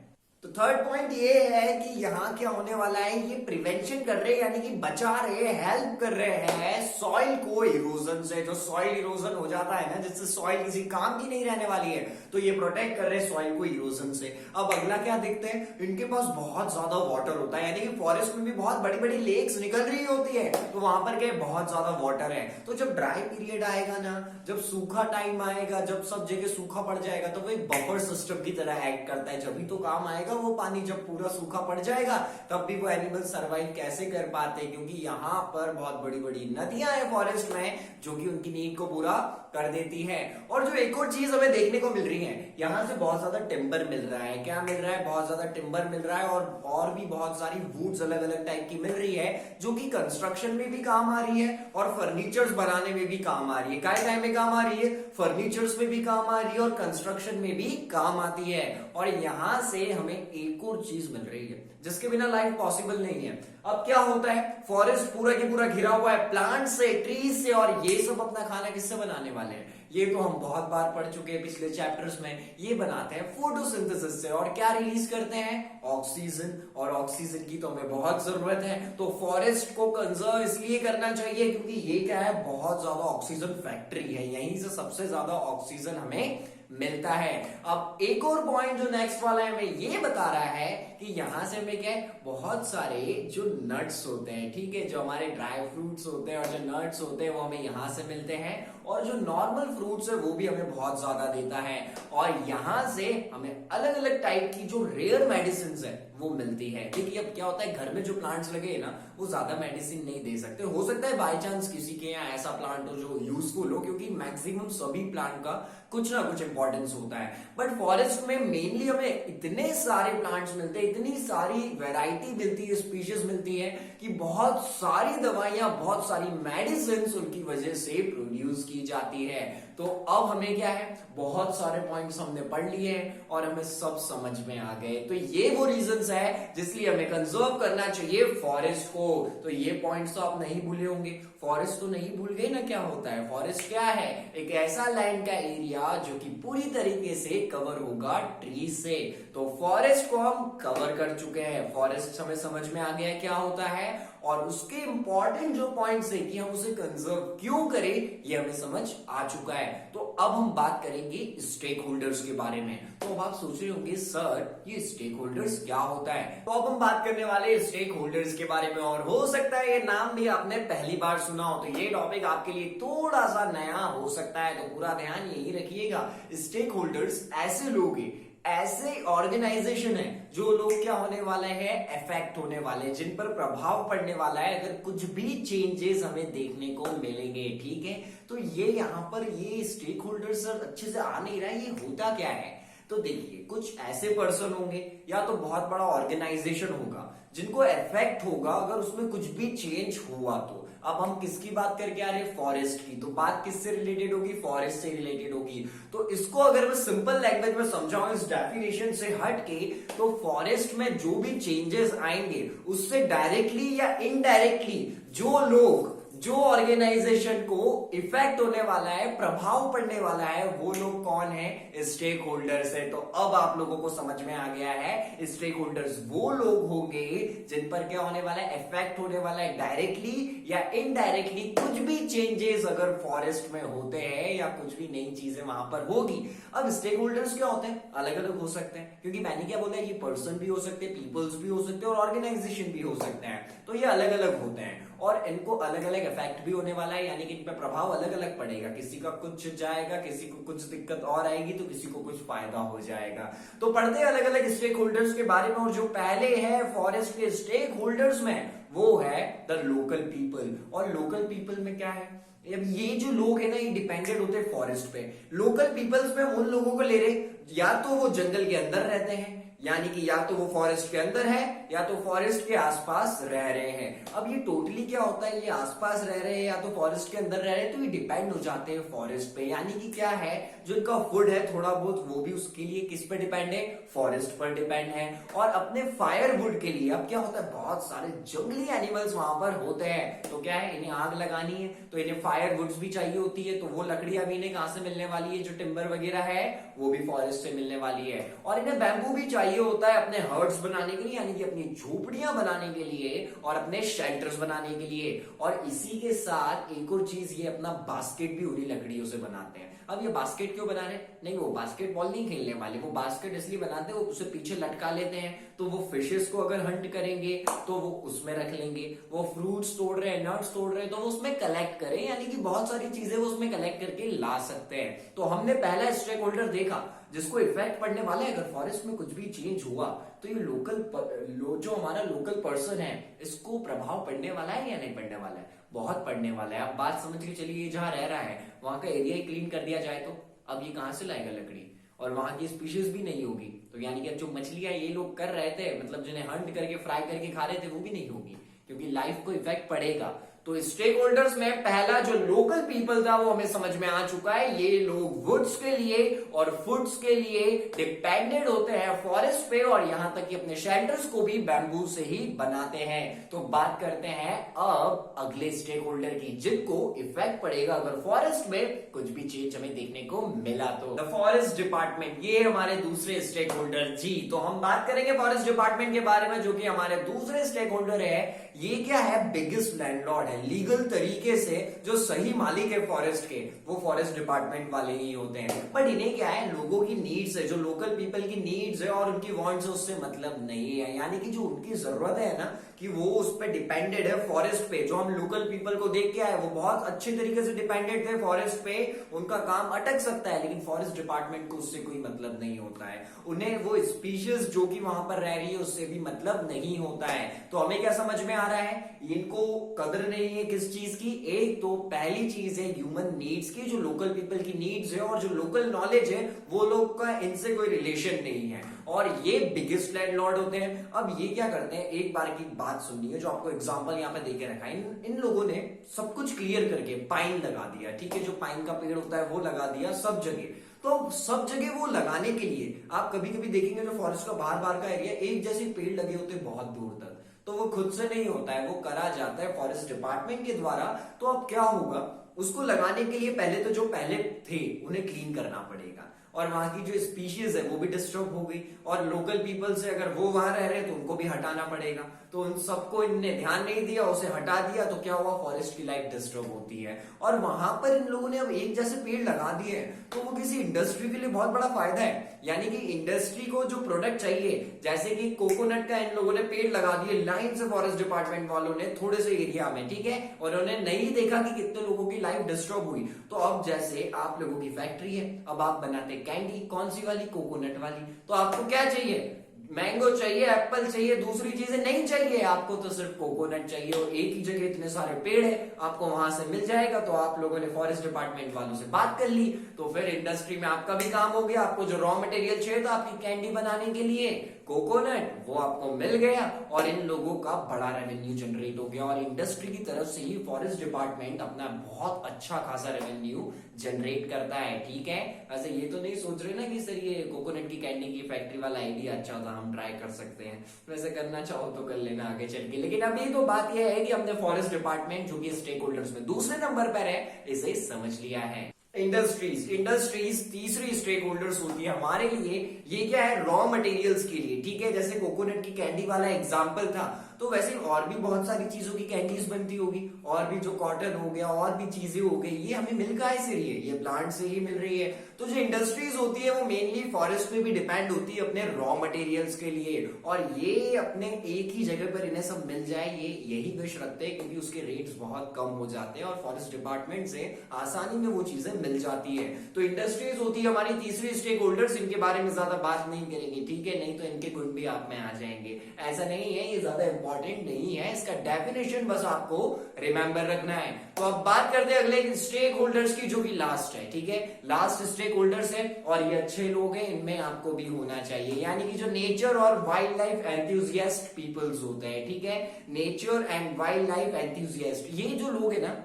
तो थर्ड पॉइंट ये है कि यहाँ क्या होने वाला है? ये प्रिवेंशन कर रहे हैं, यानी कि बचा रहे, हेल्प कर रहे हैं सॉइल को इरोजन से। जो सॉइल इरोजन हो जाता है ना, जिससे सॉइल किसी काम की नहीं रहने वाली है, तो ये प्रोटेक्ट कर रहे हैं सॉइल को इरोजन से। अब अगला क्या देखते हैं? इनके पास बहुत ज्यादा वाटर होता है, यानी कि फॉरेस्ट में भी बहुत बड़ी बड़ी लेक्स निकल रही होती है, तो वहां पर क्या बहुत ज्यादा वाटर है। तो जब ड्राई पीरियड आएगा ना, जब सूखा टाइम आएगा, जब सब जगह सूखा पड़ जाएगा, तो वो एक बफर सिस्टम की तरह एक्ट करता है। जब भी तो काम आएगा वो पानी, जब पूरा सूखा पड़ जाएगा तब भी वो एनिमल सरवाइव कैसे कर पाते हैं? क्योंकि यहाँ पर बहुत बड़ी बड़ी नदियां हैं फॉरेस्ट में जो कि उनकी नीड को पूरा कर देती है। और जो एक और चीज हमें देखने को मिल रही है, यहाँ से बहुत ज्यादा टिम्बर मिल रहा है। क्या मिल रहा है? बहुत ज्यादा टिम्बर मिल रहा है और भी बहुत सारी वुड्स अलग अलग टाइप की मिल रही है जो कि कंस्ट्रक्शन में भी काम आ रही है और फर्नीचर्स बनाने में भी काम आ रही है। काय में काम आ रही है? फर्नीचर्स में भी काम आ रही है और कंस्ट्रक्शन में भी काम आती है। और यहां से हमें एक और चीज मिल रही है जिसके बिना लाइफ पॉसिबल नहीं है। अब क्या होता है? फॉरेस्ट पूरा की पूरा घिरा हुआ है प्लांट से, ट्रीज से, और ये सब अपना खाना किससे बनाने वाले हैं? ये तो हम बहुत बार पढ़ चुके हैं पिछले चैप्टर्स में। ये बनाते हैं फोटोसिंथेसिस से और क्या रिलीज करते हैं? ऑक्सीजन। और ऑक्सीजन की तो हमें बहुत जरूरत है, तो फॉरेस्ट को कंजर्व इसलिए करना चाहिए क्योंकि ये क्या है? बहुत ज्यादा ऑक्सीजन फैक्ट्री है, यहीं से सबसे ज्यादा ऑक्सीजन हमें मिलता है। अब एक और पॉइंट जो नेक्स्ट वाला है हमें ये बता रहा है कि यहां से हमें क्या है? बहुत सारे जो नट्स होते हैं, ठीक है, जो हमारे ड्राई फ्रूट्स होते हैं और जो नट्स होते हैं वो हमें यहां से मिलते हैं, और जो नॉर्मल फ्रूट्स है वो भी हमें बहुत ज्यादा देता है। और यहां से हमें अलग अलग टाइप की जो रेयर मेडिसिन है वो मिलती है। देखिए अब क्या होता है, घर में जो प्लांट्स लगे ना वो ज्यादा मेडिसिन नहीं दे सकते। हो सकता है बाय चांस किसी के यहाँ ऐसा प्लांट हो जो यूजफुल हो, क्योंकि मैक्सिमम सभी प्लांट का कुछ ना कुछ इंपॉर्टेंस होता है। बट फॉरेस्ट में मेनली हमें इतने सारे प्लांट्स मिलते हैं, इतनी सारी वैरायटी मिलती है, स्पीशीज मिलती है कि बहुत सारी दवाइयां, बहुत सारी मेडिसिन उनकी वजह से प्रोड्यूस की जाती है। तो अब हमें क्या है? बहुत सारे पॉइंट्स हमने पढ़ लिए हैं और हमें सब समझ में आ गए। तो ये वो रीजंस है जिसलिए हमें कंजर्व करना चाहिए फॉरेस्ट को। तो ये पॉइंट्स तो आप नहीं भूले होंगे। फॉरेस्ट तो नहीं भूल गए ना? क्या होता है फॉरेस्ट? क्या है? एक ऐसा लैंड का एरिया जो कि पूरी तरीके से कवर होगा ट्री से। तो फॉरेस्ट को हम कवर कर चुके हैं। फॉरेस्ट हमें समझ में आ गया है क्या होता है और उसके इंपॉर्टेंट जो पॉइंट्स है कि हम उसे कंजर्व क्यों करें, ये हमें समझ आ चुका है। तो अब हम बात करेंगे स्टेक होल्डर्स के बारे में। तो अब आप सोच रहे होंगे सर ये स्टेक होल्डर्स क्या होता है? तो अब हम बात करने वाले स्टेक होल्डर्स के बारे में, और हो सकता है ये नाम भी आपने पहली बार सुना हो, तो ये टॉपिक आपके लिए थोड़ा सा नया हो सकता है, तो पूरा ध्यान यही रखिएगा। स्टेक होल्डर्स ऐसे लोग हैं, ऐसे ऑर्गेनाइजेशन है जो लोग क्या होने वाले हैं? इफेक्ट होने वाले, जिन पर प्रभाव पड़ने वाला है अगर कुछ भी चेंजेस हमें देखने को मिलेंगे, ठीक है। तो ये यहाँ पर ये स्टेक होल्डर सर अच्छे से आ नहीं रहा है, ये होता क्या है? तो देखिए कुछ ऐसे पर्सन होंगे या तो बहुत बड़ा ऑर्गेनाइजेशन होगा जिनको इफेक्ट होगा अगर उसमें कुछ भी चेंज हुआ तो। अब हम किसकी बात करके आ रहे हैं? फॉरेस्ट की। तो बात किससे रिलेटेड होगी? फॉरेस्ट से रिलेटेड होगी। तो इसको अगर मैं सिंपल लैंग्वेज में समझाऊं इस डेफिनेशन से हट के, तो फॉरेस्ट में जो भी चेंजेस आएंगे उससे डायरेक्टली या इनडायरेक्टली जो लोग जो ऑर्गेनाइजेशन को इफेक्ट होने वाला है, प्रभाव पड़ने वाला है, वो लोग कौन है? स्टेक होल्डर्स है। तो अब आप लोगों को समझ में आ गया है, स्टेक होल्डर्स वो लोग होंगे जिन पर क्या होने वाला है? इफेक्ट होने वाला है डायरेक्टली या इनडायरेक्टली। कुछ भी चेंजेस अगर फॉरेस्ट में होते हैं या कुछ भी नई चीजें वहां पर होगी। अब स्टेक होल्डर्स क्या होते हैं? अलग अलग हो सकते हैं, क्योंकि मैंने क्या बोला, ये पर्सन भी हो सकते हैं, पीपल्स भी हो सकते हैं और ऑर्गेनाइजेशन भी हो सकते हैं। तो ये अलग अलग होते हैं और इनको अलग अलग इफेक्ट भी होने वाला है, यानी कि इन पर प्रभाव अलग अलग पड़ेगा। किसी का कुछ जाएगा, किसी को कुछ दिक्कत और आएगी, तो किसी को कुछ फायदा हो जाएगा। तो पढ़ते हैं अलग अलग स्टेक होल्डर्स के बारे में। और जो पहले है फॉरेस्ट के स्टेक होल्डर्स में, वो है द लोकल पीपल। और लोकल पीपल में क्या है? अब ये जो लोग है ना, ये डिपेंडेंट होते हैं फॉरेस्ट पे। लोकल पीपल्स में उन लोगों को ले रहे, या तो वो जंगल के अंदर रहते हैं, यानी कि या तो वो फॉरेस्ट के अंदर है या तो फॉरेस्ट के आसपास रह रहे हैं। अब ये टोटली क्या होता है, ये आसपास रह रहे हैं या तो फॉरेस्ट के अंदर रह रहे हैं, तो ये डिपेंड हो जाते हैं फॉरेस्ट पे। यानी कि क्या है, जो इनका फूड है थोड़ा बहुत, वो भी उसके लिए किस पे डिपेंड है? फॉरेस्ट पर डिपेंड है। और अपने फायरवुड के लिए अब क्या होता है, बहुत सारे जंगली एनिमल्स वहां पर होते हैं, तो क्या है, इन्हें आग लगानी है तो इन्हें फायरवुड्स भी चाहिए होती है। तो वो लकड़ियां भी इन्हें कहां से मिलने वाली है? जो टिम्बर वगैरह है वो भी फॉरेस्ट से मिलने वाली है। और इन्हें बैम्बू भी चाहिए होता है अपने हर्ट्स बनाने के लिए, यानी कि अपनी झोपड़ियां बनाने के लिए और अपने शेल्टर्स बनाने के लिए। और इसी के साथ एक और चीज, ये अपना बास्केट भी उन्हीं लकड़ियों से बनाते हैं। अब ये बास्केट क्यों बना रहे? नहीं, वो बास्केटबॉल नहीं खेलने वाले, वो बास्केट इसलिए बनाते हैं, वो उसे पीछे लटका लेते हैं, तो वो फिशेस को अगर हंट करेंगे तो वो उसमें रख लेंगे। वो फ्रूट्स तोड़ रहे हैं, नट्स तोड़ रहे हैं, तो वो उसमें कलेक्ट करें, यानी कि बहुत सारी चीजें वो उसमें कलेक्ट करके ला सकते हैं। तो हमने पहला स्टेक होल्डर देखा जिसको इफेक्ट पड़ने वाला है। अगर फॉरेस्ट में कुछ भी चेंज हुआ तो ये जो हमारा लोकल पर्सन है, इसको प्रभाव पड़ने वाला है या नहीं पड़ने वाला है? बहुत पड़ने वाला है। अब बात समझ के चलिए, ये जहां रह रहा है वहां का एरिया ही क्लीन कर दिया जाए, तो अब ये कहां से लाएगा लकड़ी? और वहां की स्पीशीज भी नहीं होगी, तो यानी कि जो मछलियां ये लोग कर रहे थे, मतलब जिन्हें हंट करके फ्राई करके खा रहे थे, वो भी नहीं होगी, क्योंकि लाइफ को इफेक्ट पड़ेगा। तो स्टेक होल्डर्स में पहला जो लोकल पीपल था वो हमें समझ में आ चुका है। ये लोग वुड्स के लिए और फूड्स के लिए डिपेंडेंट होते हैं फॉरेस्ट पे, और यहां तक कि अपने शेल्टर्स को भी बैम्बू से ही बनाते हैं। तो बात करते हैं अब अगले स्टेक होल्डर की, जिनको इफेक्ट पड़ेगा अगर फॉरेस्ट में कुछ भी चेंज हमें देखने को मिला तो। द फॉरेस्ट डिपार्टमेंट, ये हमारे दूसरे स्टेक होल्डर जी। तो हम बात करेंगे फॉरेस्ट डिपार्टमेंट के बारे में, जो कि हमारे दूसरे स्टेक होल्डर है। ये क्या है? बिगेस्ट लैंडलॉर्ड है, लीगल तरीके से जो सही मालिक है फॉरेस्ट के, वो फॉरेस्ट डिपार्टमेंट वाले ही होते हैं। बट इन्हें क्या है, लोगों की नीड्स है, जो लोकल पीपल की नीड्स है और उनकी वांट्स है, उससे मतलब नहीं है। यानी कि जो उनकी जरूरत है ना, कि वो उस पर डिपेंडेड है फॉरेस्ट पे। जो हम लोकल पीपल को देख के आए, वो बहुत अच्छे तरीके से डिपेंडेड थे फॉरेस्ट पे, उनका काम अटक सकता है, लेकिन फॉरेस्ट डिपार्टमेंट को उससे कोई मतलब नहीं होता है। उन्हें वो स्पीशीज जो कि वहां पर रह रही है उससे भी मतलब नहीं होता है। तो हमें क्या समझ में आ रहा है, इनको कदर नहीं है किस चीज की? एक तो पहली चीज है ह्यूमन नीड्स की, जो लोकल पीपल की नीड्स है, और जो लोकल नॉलेज है वो लोग का इनसे कोई रिलेशन नहीं है, और ये बिगेस्ट लैंडलॉर्ड होते हैं। अब ये क्या करते हैं, एक बार की बात सुननी है, जो आपको एग्जांपल यहाँ पे देके रखा है। इन लोगों ने सब कुछ क्लियर करके पाइन लगा दिया, ठीक है, जो पाइन का पेड़ होता है वो लगा दिया सब जगह। तो सब जगह वो लगाने के लिए आप कभी कभी देखेंगे, जो फॉरेस्ट का बाहर का एरिया, एक जैसे पेड़ लगे होते हैं बहुत दूर तक, तो वो खुद से नहीं होता है, वो करा जाता है फॉरेस्ट डिपार्टमेंट के द्वारा। तो अब क्या होगा, उसको लगाने के लिए पहले तो जो पहले थे उन्हें क्लीन करना पड़ेगा, और वहां की जो स्पीशीज है वो भी डिस्टर्ब हो गई, और लोकल पीपल से अगर वो वहां रह रहे हैं तो उनको भी हटाना पड़ेगा। तो उन सबको इनने ध्यान नहीं दिया, उसे हटा दिया, तो क्या हुआ, फॉरेस्ट की लाइफ डिस्टर्ब होती है। और वहां पर इन लोगों ने अब एक जैसे पेड़ लगा दिए, तो वो किसी इंडस्ट्री के लिए बहुत बड़ा फायदा है। यानी कि इंडस्ट्री को जो प्रोडक्ट चाहिए, जैसे कि कोकोनट का इन लोगों ने पेड़ लगा दिए लाइन से फॉरेस्ट डिपार्टमेंट वालों ने, थोड़े से एरिया में, ठीक है, और उन्होंने नहीं देखा कि कितने लोगों की लाइफ डिस्टर्ब हुई। तो अब जैसे आप लोगों की फैक्ट्री है, अब आप बनाते कैंडी, कौन सी वाली? कोकोनट वाली। तो आपको क्या चाहिए? मैंगो चाहिए, एप्पल चाहिए, दूसरी चीजें नहीं चाहिए, आपको तो सिर्फ कोकोनट चाहिए, और एक ही जगह इतने सारे पेड़ है, आपको वहां से मिल जाएगा। तो आप लोगों ने फॉरेस्ट डिपार्टमेंट वालों से बात कर ली, तो फिर इंडस्ट्री में आपका भी काम हो गया। आपको जो रॉ मटेरियल चाहिए था आपकी कैंडी बनाने के लिए, कोकोनट वो आपको मिल गया और इन लोगों का बड़ा रेवेन्यू जनरेट हो गया और इंडस्ट्री की तरफ से ही फॉरेस्ट डिपार्टमेंट अपना बहुत अच्छा खासा रेवेन्यू जनरेट करता है। ठीक है, वैसे ये तो नहीं सोच रहे ना कि सर ये कोकोनट की कैंडी की फैक्ट्री वाला आइडिया अच्छा था, हम ट्राई कर सकते हैं। वैसे करना चाहो तो कर लेना आगे चल के, लेकिन अभी तो बात यह है कि हमने फॉरेस्ट डिपार्टमेंट जो कि स्टेक होल्डर्स में दूसरे नंबर पर है, इसे समझ लिया है। इंडस्ट्रीज तीसरी स्टेक होल्डर्स होती है हमारे लिए। ये क्या है, रॉ मटेरियल्स के लिए। ठीक है, जैसे कोकोनट की कैंडी वाला एग्जांपल था, तो वैसे और भी बहुत सारी चीजों की कैंडीज बनती होगी, और भी जो कॉटन हो गया और भी चीजें हो गई, ये हमें मिल कहां से रही है, ये प्लांट से ही मिल रही है। तो जो इंडस्ट्रीज होती है वो मेनली फॉरेस्ट पे भी डिपेंड होती है अपने रॉ मटेरियल्स के लिए, और ये अपने एक ही जगह पर इन्हें सब मिल जाए ये यही विश रखते हैं, क्योंकि उसके रेट्स बहुत कम हो जाते हैं और फॉरेस्ट डिपार्टमेंट से आसानी में वो चीजें मिल जाती है। तो इंडस्ट्रीज होती है हमारी तीसरी स्टेक होल्डर्स। इनके बारे में ज्यादा बात नहीं करेंगे, ठीक है, नहीं तो इनके गुण भी आप में आ जाएंगे। ऐसा नहीं है, ये ज्यादा इंपॉर्टेंट नहीं है, इसका डेफिनेशन बस आपको रिमेंबर रखना है। तो अब बात करते हैं अगले स्टेक होल्डर्स की, जो कि लास्ट है। ठीक है, लास्ट स्टेक होल्डर्स है और ये अच्छे लोग हैं, इनमें आपको भी होना चाहिए, यानी कि जो नेचर और वाइल्ड लाइफ एंथुजियास्ट पीपल्स होते हैं। ठीक है, nature and wild life enthusiast, ये जो लोग है ना,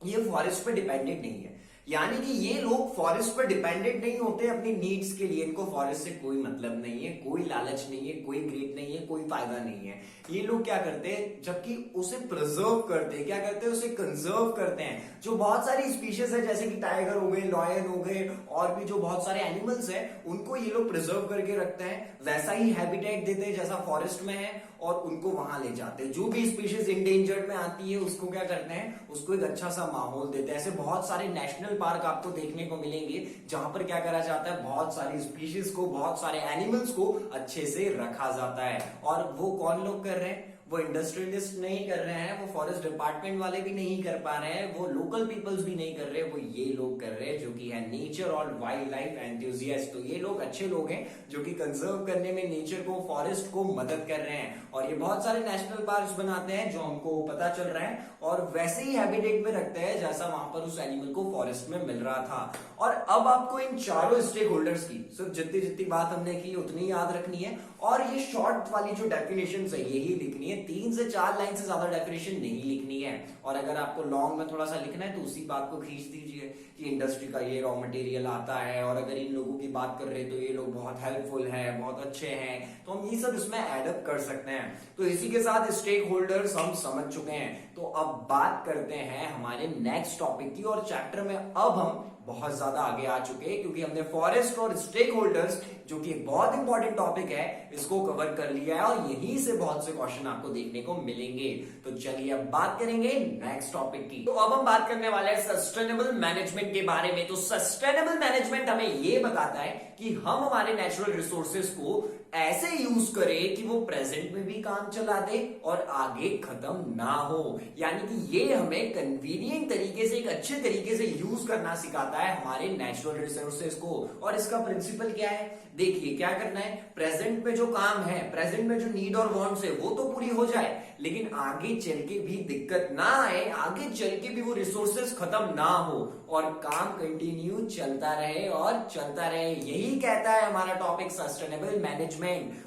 ये फॉरेस्ट पे डिपेंडेंट नहीं है, यानी कि ये लोग फॉरेस्ट पर डिपेंडेंट नहीं होते अपनी नीड्स के लिए। इनको फॉरेस्ट से कोई मतलब नहीं है, कोई लालच नहीं है, कोई ग्रीड नहीं है, कोई फायदा नहीं है। ये लोग क्या करते हैं, जबकि उसे प्रिजर्व करते हैं, क्या करते हैं, उसे कंजर्व करते हैं। जो बहुत सारी स्पीशीज है, जैसे कि टाइगर हो गए, लॉयन हो गए, और भी जो बहुत सारे एनिमल्स हैं, उनको ये लोग प्रिजर्व करके रखते हैं, वैसा ही हैबिटेट देते हैं जैसा फॉरेस्ट में है, और उनको वहां ले जाते हैं। जो भी स्पीशीज इंडेंजर्ड में आती है उसको क्या करते हैं, उसको एक अच्छा सा माहौल देते हैं। ऐसे बहुत सारे नेशनल पार्क आपको देखने को मिलेंगे जहां पर क्या करा जाता है, बहुत सारी स्पीशीज को, बहुत सारे एनिमल्स को अच्छे से रखा जाता है। और वो कौन लोग कर रहे हैं, वो इंडस्ट्रियलिस्ट नहीं कर रहे हैं, वो फॉरेस्ट डिपार्टमेंट वाले भी नहीं कर पा रहे हैं, वो लोकल पीपल्स भी नहीं कर रहे, वो ये लोग कर रहे हैं जो कि है नेचर और वाइल्ड लाइफ एंथुजियास्ट। तो ये लोग अच्छे लोग हैं जो कि कंजर्व करने में नेचर को, फॉरेस्ट को मदद कर रहे हैं, और ये बहुत सारे नेशनल पार्क्स बनाते हैं जो हमको पता चल रहा है, और वैसे ही हैबिटेट में रखते हैं जैसा वहां पर उस एनिमल को फॉरेस्ट में मिल रहा था। और अब आपको इन चारों स्टेक होल्डर्स की सिर्फ जितनी जितनी बात हमने की उतनी याद रखनी है, और ये शॉर्ट वाली जो डेफिनेशन है यही लिखनी है, 3 से 4 लाइन से ज्यादा डेफिनेशन नहीं लिखनी है। और अगर आपको लॉन्ग में थोड़ा सा लिखना है तो उसी बात को खींच दीजिए कि इंडस्ट्री का ये रॉ मटेरियल आता है, और अगर इन लोगों की बात कर रहे हैं तो ये लोग बहुत हेल्पफुल है, बहुत अच्छे हैं, तो हम ये सब इसमें एडअप कर सकते हैं। तो इसी के साथ स्टेक होल्डर्स हम समझ चुके हैं। तो अब बात करते हैं हमारे नेक्स्ट टॉपिक की, और चैप्टर में अब हम बहुत ज्यादा आगे आ चुके हैं, क्योंकि हमने फॉरेस्ट और स्टेक होल्डर्स, जो कि एक बहुत इंपॉर्टेंट टॉपिक है, इसको कवर कर लिया है, और यहीं से बहुत से क्वेश्चन आपको देखने को मिलेंगे। तो चलिए अब बात करेंगे नेक्स्ट टॉपिक की। तो अब हम बात करने वाले हैं सस्टेनेबल मैनेजमेंट के बारे में। तो सस्टेनेबल मैनेजमेंट हमें यह बताता है कि हम हमारे नेचुरल रिसोर्सेज को ऐसे यूज करें कि वो प्रेजेंट में भी काम चला दे और आगे खत्म ना हो, यानी कि ये हमें कन्वीनियंट तरीके से, एक अच्छे तरीके से यूज करना सिखाता है हमारे नेचुरल रिसोर्सेज को। और इसका प्रिंसिपल क्या है, देखिए क्या करना है, प्रेजेंट में जो काम है, प्रेजेंट में जो नीड और वांट्स है वो तो पूरी हो जाए, लेकिन आगे चल के भी दिक्कत ना आए, आगे चल के भी वो रिसोर्सेज खत्म ना हो, और काम कंटिन्यू चलता रहे और चलता रहे। यही कहता है हमारा टॉपिक सस्टेनेबल मैनेजमेंट।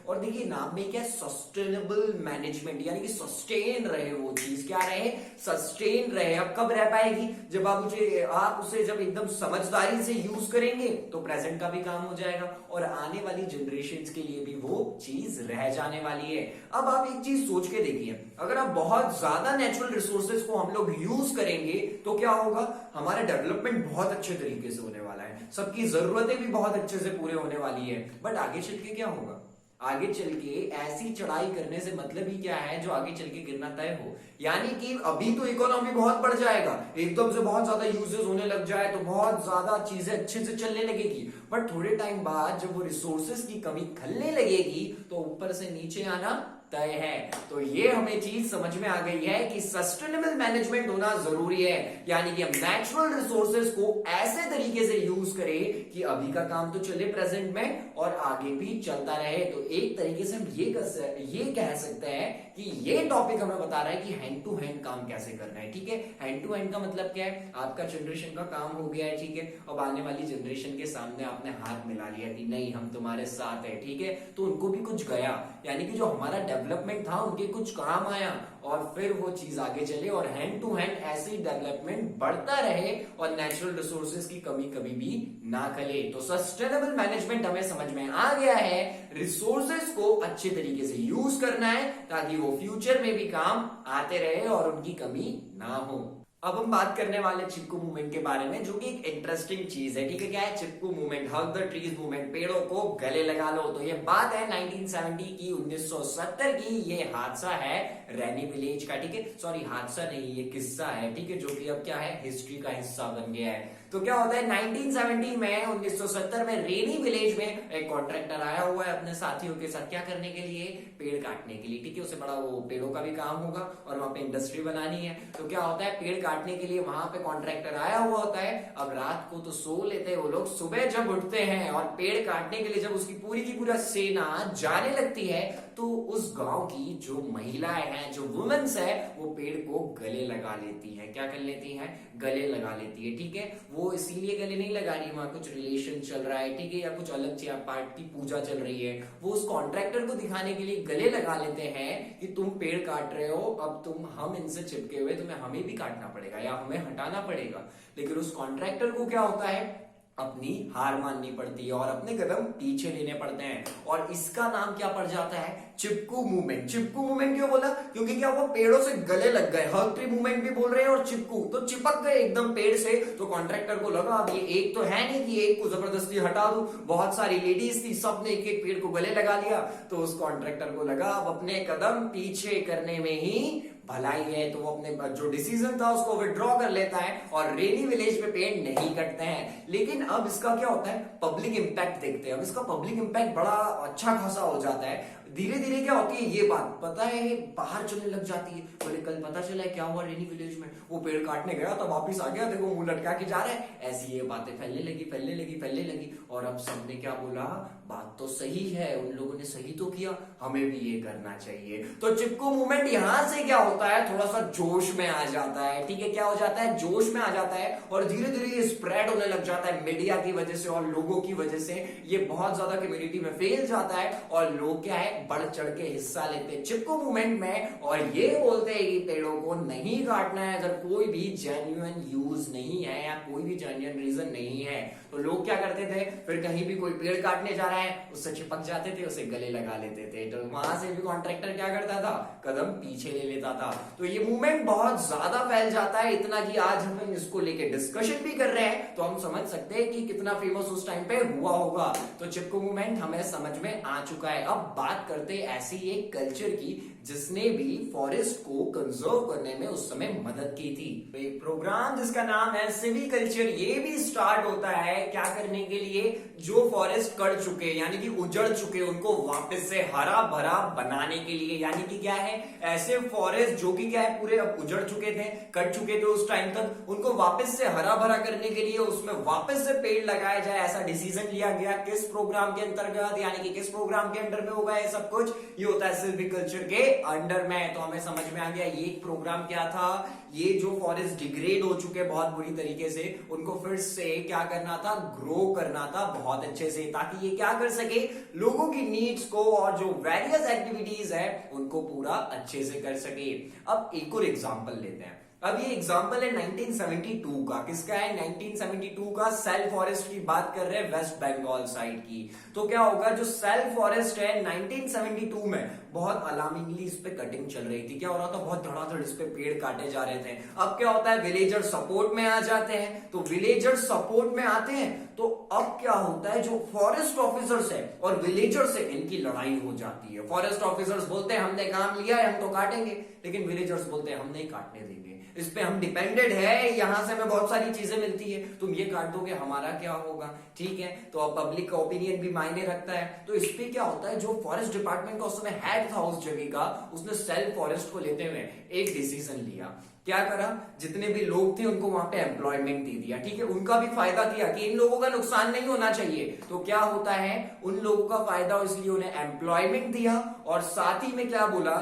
और देखिए नाम में क्या, सस्टेनेबल मैनेजमेंट, यानी कि सस्टेन रहे वो चीज, क्या रहे, सस्टेन रहे। अब कब रह पाएगी, जब आप उसे जब एकदम समझदारी से यूज करेंगे तो प्रेजेंट का भी काम हो जाएगा, और आने वाली जनरेशंस के लिए भी वो चीज रह जाने वाली है। अब आप एक चीज सोच के देखिए, अगर आप बहुत ज्यादा नेचुरल रिसोर्सेज को हम लोग यूज करेंगे तो क्या होगा, हमारा डेवलपमेंट बहुत अच्छे तरीके से होने वाला है, सबकी जरूरतें भी बहुत अच्छे से पूरे होने वाली है। बट आगे चल के क्या होगा, आगे चल के ऐसी चढ़ाई करने से मतलब ही क्या है जो आगे चल के गिरना तय हो। यानी कि अभी तो इकोनॉमी बहुत बढ़ जाएगा, एकदम से बहुत ज्यादा यूजेस होने लग जाए तो बहुत ज्यादा चीजें अच्छे से चलने लगेगी, बट थोड़े टाइम बाद जब वो रिसोर्सेज की कमी खलने लगेगी तो ऊपर से नीचे आना तय है। तो ये हमें चीज समझ में आ गई है कि सस्टेनेबल मैनेजमेंट होना जरूरी है, यानी कि हम नेचुरल रिसोर्सेज को ऐसे तरीके से यूज करें कि अभी का काम तो चले प्रेजेंट में और आगे भी चलता रहे। तो एक तरीके से हम ये कह सकते हैं कि ये टॉपिक हमें बता रहा है कि हैंड टू हैंड काम कैसे करना है। ठीक है, हैंड टू हैंड का मतलब क्या है, आपका जनरेशन का काम हो गया है, ठीक है, अब आने वाली जनरेशन के सामने आपने हाथ मिला लिया कि नहीं हम तुम्हारे साथ है, ठीक है, तो उनको भी कुछ गया, यानी कि जो हमारा डेवलपमेंट था उनके कुछ काम आया और फिर वो चीज आगे चले और हैंड टू हैंड ऐसे ही डेवलपमेंट बढ़ता रहे और नेचुरल रिसोर्सेज की कमी कभी भी ना खले। तो सस्टेनेबल मैनेजमेंट हमें समझ में आ गया है, रिसोर्सेज को अच्छे तरीके से यूज करना है ताकि वो फ्यूचर में भी काम आते रहे और उनकी कमी ना हो। अब हम बात करने वाले चिपकू मूवमेंट के बारे में, जो कि एक इंटरेस्टिंग चीज है। ठीक है, क्या है चिपकू movement, hug the trees movement, पेड़ों को गले लगा लो। तो ये बात है 1970 की, 1970 की। ये हादसा है रैनी विलेज का, ठीक है, सॉरी हादसा नहीं, ये किस्सा है, ठीक है, जो कि अब क्या है हिस्ट्री का हिस्सा बन गया है। तो क्या होता है 1970 में, 1970 में रेनी विलेज में एक कॉन्ट्रैक्टर आया हुआ है अपने साथियों के साथ, क्या करने के लिए, पेड़ काटने के लिए, ठीक है, उसे बड़ा वो पेड़ों का भी काम होगा और वहां पे इंडस्ट्री बनानी है। तो क्या होता है पेड़ काटने के लिए वहां पे कॉन्ट्रैक्टर आया हुआ होता है। अब रात को तो सो लेते हैं वो लोग, सुबह जब उठते हैं और पेड़ काटने के लिए जब उसकी पूरी की पूरा सेना जाने लगती है तो उस गांव की जो महिलाएं हैं, जो वुमेन्स है, वो पेड़ को गले लगा लेती है। क्या कर लेती हैं, गले लगा लेती है, ठीक है, वो इसीलिए गले नहीं लगा रही, वहां कुछ रिलेशन चल रहा है, ठीक है, या कुछ अलग पार्ट की पूजा चल रही है, वो उस कॉन्ट्रैक्टर को दिखाने के लिए गले लगा लेते हैं कि तुम पेड़ काट रहे हो, अब हम इनसे चिपके हुए, तुम्हें हमें भी काटना पड़ेगा या हमें हटाना पड़ेगा। लेकिन उस कॉन्ट्रैक्टर को क्या होता है, अपनी हार माननी पड़ती है और अपने कदम पीछे लेने पड़ते हैं और इसका नाम क्या पड़ जाता है, चिपकू मूवमेंट। चिपकू मूवमेंट क्यों बोला, क्योंकि क्या वो पेड़ों से गले लग गए, हग ट्री मूवमेंट भी बोल रहे हैं और चिपकू, तो चिपक गए एकदम पेड़ से। तो कॉन्ट्रैक्टर को लगा अब ये एक तो है नहीं कि एक को जबरदस्ती हटा दूं, बहुत सारी लेडीज थी, सबने एक एक पेड़ को गले लगा लिया। तो उस कॉन्ट्रैक्टर को लगा अब अपने कदम पीछे करने में ही भलाई है, तो वो अपने जो डिसीजन था उसको विड्रॉ कर लेता है और रेनी विलेज में पेड़ नहीं कटते हैं। लेकिन अब इसका क्या होता है, पब्लिक इंपैक्ट देखते हैं। अब इसका पब्लिक इंपैक्ट बड़ा अच्छा खासा हो जाता है। धीरे धीरे क्या होती है, ये बात पता है बाहर चलने लग जाती है। बोले कल पता चला है क्या हुआ रेनी विलेज में, वो पेड़ काटने गया तो वापिस आ गया, देखो मुंह लटका के जा रहा है। ऐसी ये बातें फैलने लगी और अब सबने क्या बोला, बात तो सही है, उन लोगों ने सही तो किया, हमें भी ये करना चाहिए। तो चिपकू मूवमेंट यहां से क्या होता है, थोड़ा सा जोश में आ जाता है, ठीक है, क्या हो जाता है, जोश में आ जाता है और धीरे धीरे ये स्प्रेड होने लग जाता है मीडिया की वजह से और लोगों की वजह से। ये बहुत ज्यादा कम्युनिटी में फैल जाता है और लोग क्या है बढ़ चढ़ के हिस्सा लेते हैं चिपकू मूवमेंट में और ये बोलते हैं कि पेड़ों को नहीं काटना है अगर कोई भी जेन्युइन यूज नहीं है या कोई भी जेन्युइन रीजन नहीं है। तो लोग क्या करते थे, फिर कहीं भी कोई पेड़ काटने जा रहा है उससे चिपक जाते थे, उसे गले लगा लेते थे। तो वहां से भी कॉन्ट्रैक्टर क्या करता था, कदम पीछे ले लेता था। तो ये मूवमेंट बहुत ज्यादा फैल जाता है, इतना कि आज हम इसको लेके डिस्कशन भी कर रहे हैं। तो हम समझ सकते हैं कि कितना फेमस उस टाइम पे हुआ होगा। तो चिपकू मूवमेंट हमें समझ में आ चुका है। अब बात करते ऐसी एक कल्चर की जिसने भी फॉरेस्ट को कंजर्व करने में उस समय मदद की थी। तो एक प्रोग्राम जिसका नाम है सिविकल्चर, ये भी स्टार्ट होता है क्या करने के लिए, जो फॉरेस्ट कट चुके यानी कि उजड़ चुके उनको वापस से हरा भरा बनाने के लिए। यानी कि क्या है, ऐसे फॉरेस्ट जो कि क्या है पूरे अब उजड़ चुके थे, कट चुके थे उस टाइम तक, उनको वापस से हरा भरा करने के लिए उसमें वापस से पेड़ लगाया जाए, ऐसा डिसीजन लिया गया। किस प्रोग्राम के अंतर्गत, यानी कि किस प्रोग्राम के अंडर में होगा ये सब कुछ, ये होता है सिल्विकल्चर के अंडर में। तो हमें समझ में आ गया ये प्रोग्राम क्या था, ये जो फॉरेस्ट डिग्रेड हो चुके बहुत बुरी तरीके से, उनको फिर से क्या करना था, ग्रो करना था बहुत अच्छे से, ताकि ये क्या कर सके, लोगों की नीड्स को और जो वेरियस एक्टिविटीज है उनको पूरा अच्छे से कर सके। अब एक और एग्जांपल लेते हैं। अब ये एग्जांपल है 1972 का। किसका है, 1972 का। सेल फॉरेस्ट की बात कर रहे हैं, वेस्ट बंगाल साइड की। तो क्या होगा, जो सेल फॉरेस्ट है 1972 में बहुत अलार्मिंगली इस पे कटिंग चल रही थी। क्या हो रहा था, बहुत धड़ाधड़ इस पे पेड़ काटे जा रहे थे। अब क्या होता है, विलेजर सपोर्ट में आ जाते हैं। तो विलेजर सपोर्ट में आते हैं तो अब क्या होता है, जो फॉरेस्ट ऑफिसर्स है और विलेजर्स है इनकी लड़ाई हो जाती है। फॉरेस्ट ऑफिसर्स बोलते हैं हमने काम लिया है, हम तो काटेंगे, लेकिन विलेजर्स बोलते हैं हम नहीं काटने देंगे, इस पे हम डिपेंडेड है, यहां से हमें बहुत सारी चीजें मिलती है, तुम ये काट दोगे हमारा क्या होगा, ठीक है। तो अब पब्लिक का ओपिनियन भी मायने रखता है। तो इस पे क्या होता है, जो फॉरेस्ट डिपार्टमेंट का उस समय हेड था उस जगह का, उसने सेल्फ फॉरेस्ट को लेते हुए एक डिसीजन लिया। क्या करा, जितने भी लोग थे उनको वहां पे एम्प्लॉयमेंट दे दिया, ठीक है, उनका भी फायदा किया कि इन लोगों का नुकसान नहीं होना चाहिए। तो क्या होता है, उन लोगों का फायदा, इसलिए उन्हें एम्प्लॉयमेंट दिया और साथ ही में क्या बोला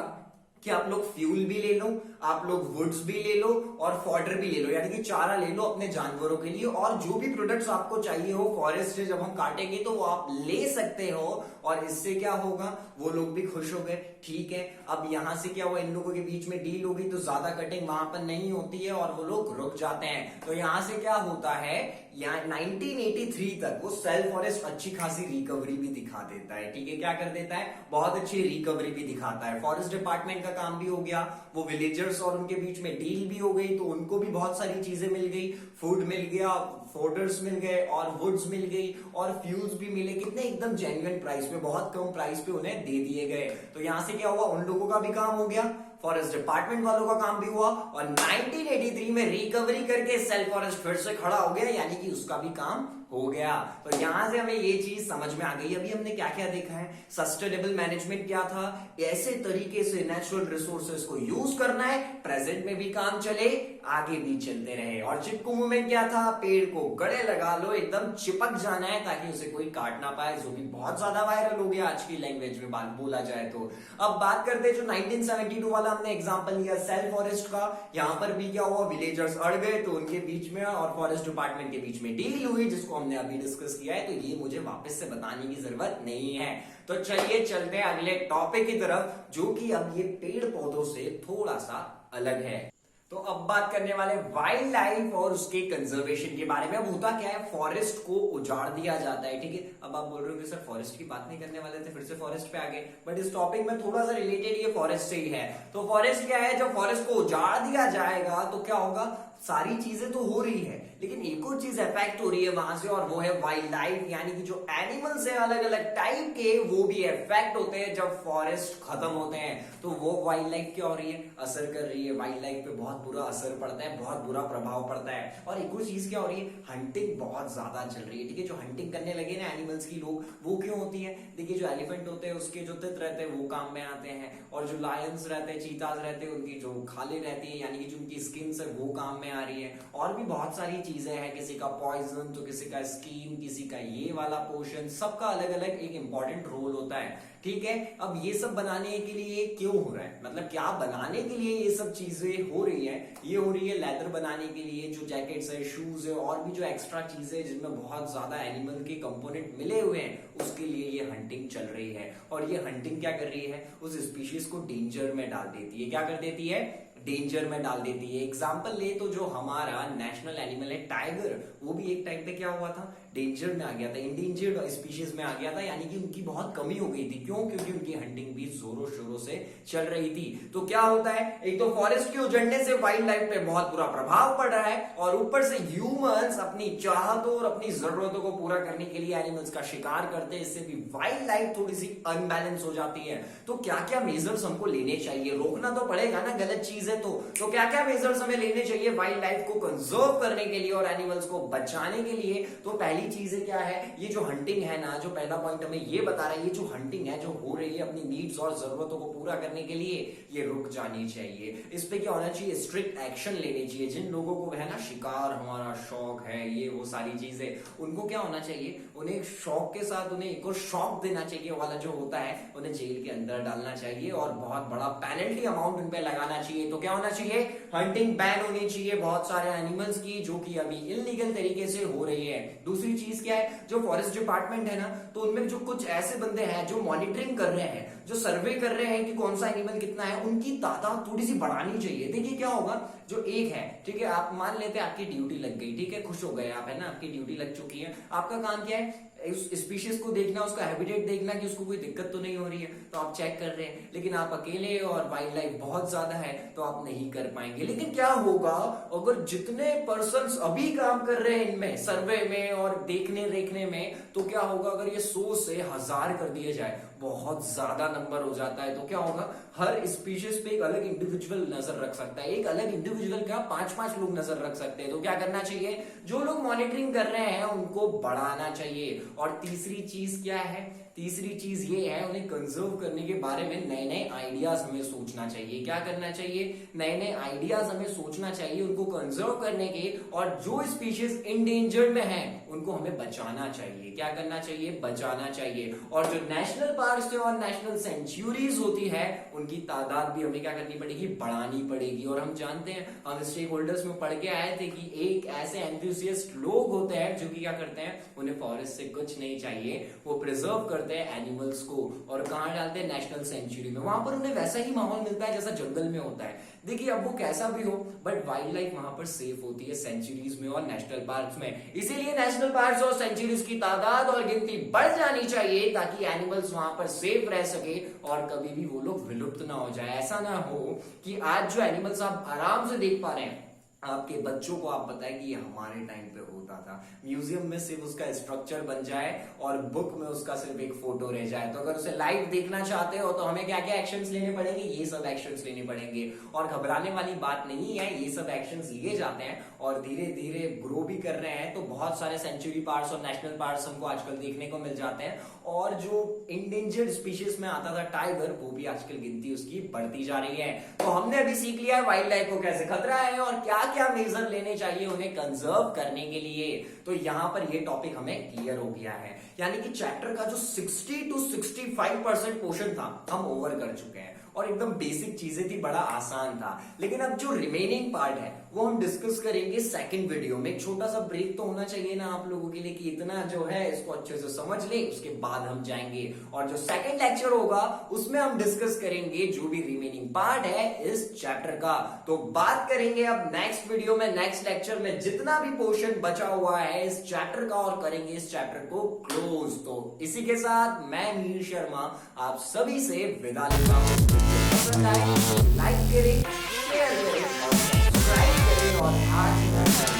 कि आप लोग फ्यूल भी ले लो, आप लोग वुड्स भी ले लो और फॉडर भी ले लो, यानी कि चारा ले लो अपने जानवरों के लिए, और जो भी प्रोडक्ट्स आपको चाहिए हो फॉरेस्ट से जब हम काटेंगे तो वो आप ले सकते हो। और इससे क्या होगा, वो लोग भी खुश हो गए, ठीक है। अब यहां से क्या हुआ, इन लोगों के बीच में डील होगी तो ज्यादा कटिंग वहां पर नहीं होती है और वो लोग रुक जाते हैं। तो यहां से क्या होता है, यहाँ 1983 तक वो सेल्फ फॉरेस्ट अच्छी खासी रिकवरी भी दिखा देता है, ठीक है, क्या कर देता है, बहुत अच्छी रिकवरी भी दिखाता है। फॉरेस्ट डिपार्टमेंट का काम भी हो गया, वो विलेजर्स और उनके बीच में डील भी हो गई, तो उनको भी बहुत सारी चीजें मिल गई, फूड मिल गया, फोडर्स मिल गए और वुड्स मिल गई और फ्यूल्स भी मिले, कितने एकदम जेन्युइन प्राइस पे, बहुत कम प्राइस पे उन्हें दे दिए गए। तो यहां से क्या हुआ, उन लोगों का भी काम हो गया, फॉरेस्ट डिपार्टमेंट वालों का काम भी हुआ, और 1983 में रिकवरी करके सेल्फ फॉरेस्ट फिर से खड़ा हो गया, यानी कि उसका भी काम हो गया। तो यहां से हमें ये चीज समझ में आ गई। अभी हमने क्या क्या देखा है, सस्टेनेबल मैनेजमेंट क्या था, ऐसे तरीके से नेचुरल रिसोर्सेज को यूज करना है, प्रेजेंट में भी काम चले, आगे भी चलते रहे। और चिपकू मूवमेंट क्या था, पेड़ को गड़े लगा लो, एकदम चिपक जाना है ताकि उसे कोई काट ना पाए, जो भी बहुत ज्यादा वायरल हो गया आज की लैंग्वेज में बात बोला जाए तो। अब बात करते हैं जो 1972 वाला हमने एग्जांपल लिया सेल्फ फॉरेस्ट का, यहां पर भी क्या हुआ, विलेजर्स अड़ गए तो उनके बीच में और फॉरेस्ट डिपार्टमेंट के बीच में डील हुई, जिसको हमने अभी डिस्कस किया है, तो ये मुझे वापस से बताने की जरूरत नहीं है। तो चलिए चलते हैं अगले टॉपिक की तरफ, जो कि अब ये पेड़ पौधों से थोड़ा सा अलग है। तो अब बात करने वाले वाइल्ड लाइफ और उसके कंजर्वेशन के बारे में। अब होता क्या है, फॉरेस्ट को उजाड़ दिया जाता है, ठीक है। अब आप बोल रहे हो कि सर फॉरेस्ट की बात नहीं करने वाले थे, फिर से फॉरेस्ट पे आ गए, बट इस टॉपिक में थोड़ा सा रिलेटेड ये फॉरेस्ट से ही है। तो फॉरेस्ट क्या है, जब फॉरेस्ट को उजाड़ दिया जाएगा तो क्या होगा, सारी चीजें तो हो रही है लेकिन एक और चीज इफेक्ट हो रही है वहां से, और वो है वाइल्ड लाइफ, यानी कि जो एनिमल्स है अलग अलग टाइप के, वो भी इफेक्ट होते हैं जब फॉरेस्ट खत्म होते हैं। तो वो वाइल्ड लाइफ क्या हो रही है, असर कर रही है, वाइल्ड लाइफ पे बहुत बुरा असर पड़ता है, बहुत बुरा प्रभाव पड़ता है। और एक और चीज क्या हो रही है, हंटिंग बहुत ज्यादा चल रही है, ठीक है। जो हंटिंग करने लगे ना एनिमल्स की लोग, वो क्यों होती है, देखिए जो एलिफेंट होते हैं उसके जो तित रहते हैं वो काम में आते हैं, और जो लायंस रहते हैं, चीताज रहते हैं, उनकी जो खालें रहती है यानी कि जो उनकी स्किन है वो काम में आ रही है। और भी बहुत सारी चीजें हैं, किसी का पॉइजन तो किसी का स्किन, किसी का ये वाला पोर्शन, सबका अलग अलग एक इंपॉर्टेंट रोल होता है, ठीक है। अब ये सब बनाने के लिए क्यों हो रहा है, मतलब क्या बनाने के लिए ये सब चीजें हो रही है, ये हो रही है लेदर बनाने के लिए, जो जैकेट्स है, शूज है, और भी जो एक्स्ट्रा चीजें जिनमें बहुत ज्यादा एनिमल के कंपोनेंट मिले हुए हैं, उसके लिए ये हंटिंग चल रही है। और ये हंटिंग क्या कर रही है, उस स्पीशीज को डेंजर में डाल देती है। क्या कर देती है, डेंजर में डाल देती है। एग्जाम्पल ले तो जो हमारा नेशनल एनिमल है टाइगर, वो भी एक टाइम पे क्या हुआ था, डेंजर में आ गया था, इंडेंजर्ड स्पीशीज में आ गया था, यानी कि उनकी बहुत कमी हो गई थी। क्यों, क्योंकि उनकी हंटिंग भी जोरों शोरों से चल रही थी। तो क्या होता है, एक तो फॉरेस्ट के उजड़ने से वाइल्ड लाइफ पे बहुत बुरा प्रभाव पड़ रहा है, और ऊपर से ह्यूमंस अपनी चाहतों और अपनी जरूरतों को पूरा करने के लिए एनिमल्स का शिकार करते हैं, इससे भी वाइल्ड लाइफ थोड़ी सी अनबैलेंस हो जाती है। तो क्या क्या मेजर्स हमको लेने चाहिए, रोकना तो पड़ेगा ना गलत चीज है तो क्या क्या मेजर्स हमें लेने चाहिए वाइल्ड लाइफ को कंजर्व करने के लिए और एनिमल्स को बचाने के लिए। तो पहली चीज क्या है, ये जो हंटिंग है ना, जो पहला पॉइंट हमें ये बता रहा है, ये जो हंटिंग है जो हो रही है अपनी नीड्स और जरूरतों को पूरा करने के लिए, ये रुक जानी चाहिए। इस पे क्या होना चाहिए, स्ट्रिक्ट एक्शन लेने चाहिए। जिन लोगों को है ना शिकार हमारा शौक है, ये वो सारी चीजें, उनको क्या होना चाहिए, उन्हें शौक के साथ उन्हें एक और शौक देना चाहिए वाला जो होता है, उन्हें जेल के अंदर डालना चाहिए और बहुत बड़ा पेनल्टी अमाउंट उन पे लगाना चाहिए। तो क्या होना चाहिए, हंटिंग बैन होनी चाहिए बहुत सारे एनिमल्स की, जो कि अभी इलीगल तरीके से हो रही है। दूसरी चीज क्या है, जो फॉरेस्ट डिपार्टमेंट है ना, तो उनमें जो कुछ ऐसे बंदे हैं जो मॉनिटरिंग कर रहे हैं, जो सर्वे कर रहे हैं कि कौन सा एनिमल कितना है, उनकी तादाद थोड़ी सी बढ़ानी चाहिए। देखिए क्या होगा, जो एक है, ठीक है, आप मान लेते हैं आपकी ड्यूटी लग गई, ठीक है, खुश हो गए आप, है ना, आपकी ड्यूटी लग चुकी है। आपका काम क्या है, उस स्पीशीज को देखना, उसका हैबिटेट देखना कि उसको कोई दिक्कत तो नहीं हो रही है, तो आप चेक कर रहे हैं। लेकिन आप अकेले और वाइल्ड लाइफ बहुत ज्यादा है तो आप नहीं कर पाएंगे। लेकिन क्या होगा अगर जितने पर्सन्स अभी काम कर रहे हैं इनमें सर्वे में और देखने में, तो क्या होगा अगर ये 100 से 1000 कर दिए जाए, बहुत ज्यादा नंबर हो जाता है। तो क्या होगा, हर स्पीशीज पे एक अलग इंडिविजुअल नजर रख सकता है, एक अलग इंडिविजुअल का 5-5 लोग नजर रख सकते हैं। तो क्या करना चाहिए, जो लोग मॉनिटरिंग कर रहे हैं उनको बढ़ाना चाहिए। और तीसरी चीज क्या है, तीसरी चीज ये है उन्हें कंजर्व करने के बारे में नए नए आइडियाज हमें सोचना चाहिए। क्या करना चाहिए? नए नए आइडियाज हमें सोचना चाहिए उनको कंजर्व करने के, और जो स्पीशीज इंडेंजर्ड में है उनको हमें बचाना चाहिए। क्या करना चाहिए? बचाना चाहिए। और जो नेशनल पार्क और नेशनल सेंचुरीज होती है उनकी तादाद भी हमें क्या करनी पड़ेगी? बढ़ानी पड़ेगी। और हम जानते हैं, हम स्टेक होल्डर्स में पढ़ के आए थे कि एक ऐसे एंथुसियस्ट लोग होते हैं जो कि क्या करते हैं, उन्हें फॉरेस्ट से कुछ नहीं चाहिए, वो प्रिजर्व करते हैं एनिमल्स को और कहां डालते हैं? नेशनल सेंचुरी में। वहां पर उन्हें वैसा ही माहौल मिलता है जैसा जंगल में होता है। देखिए अब वो कैसा भी हो, बट वाइल्ड लाइफ वहां पर सेफ होती है सेंचुरीज में और नेशनल पार्क में। इसीलिए नेशनल पार्क और सेंचुरीज की तादाद और गिनती बढ़ जानी चाहिए ताकि एनिमल्स वहां पर सेफ रह सके और कभी भी वो लोग विलुप्त ना हो जाए। ऐसा ना हो कि आज जो एनिमल्स आप आराम से देख पा रहे हैं, आपके बच्चों को आप बताएं कि ये हमारे टाइम पे होता था, म्यूजियम में सिर्फ उसका स्ट्रक्चर बन जाए और बुक में उसका सिर्फ एक फोटो रह जाए। तो अगर उसे लाइव देखना चाहते हो तो हमें क्या क्या एक्शंस लेने पड़ेंगे? ये सब एक्शंस लेने पड़ेंगे। और घबराने वाली बात नहीं है, ये सब एक्शंस लिए जाते हैं और धीरे धीरे ग्रो भी कर रहे हैं। तो बहुत सारे सेंचुरी पार्क्स और नेशनल पार्क्स हमको आजकल देखने को मिल जाते हैं। और जो इंडेंजर्ड स्पीशीज में आता था टाइगर, वो भी आजकल गिनती उसकी बढ़ती जा रही है। तो हमने अभी सीख लिया है वाइल्ड लाइफ को कैसे खतरा है और क्या क्या मेजर लेने चाहिए उन्हें कंजर्व करने के लिए। तो यहां पर ये टॉपिक हमें क्लियर हो गया है। यानी कि चैप्टर का जो 60 to 65% पोर्शन था हम ओवर कर चुके हैं और एकदम बेसिक चीजें थी, बड़ा आसान था। लेकिन अब जो रिमेनिंग पार्ट है वो हम डिस्कस करेंगे सेकंड वीडियो में। एक छोटा सा ब्रेक तो होना चाहिए ना आप लोगों के लिए कि इतना जो है इसको अच्छे से समझ लें, उसके बाद हम जाएंगे। और जो सेकंड लेक्चर होगा उसमें हम डिस्कस करेंगे जो भी रिमेनिंग पार्ट है इस चैप्टर का। तो बात करेंगे अब नेक्स्ट वीडियो में, नेक्स्ट लेक्चर में जितना भी पोर्शन बचा हुआ है इस चैप्टर का और करेंगे इस चैप्टर को क्लोज। तो इसी के साथ मैं नील शर्मा आप सभी से विदा लेता हूं। पसंद आए लाइक करें, शेयर करें और सब्सक्राइब करें और आज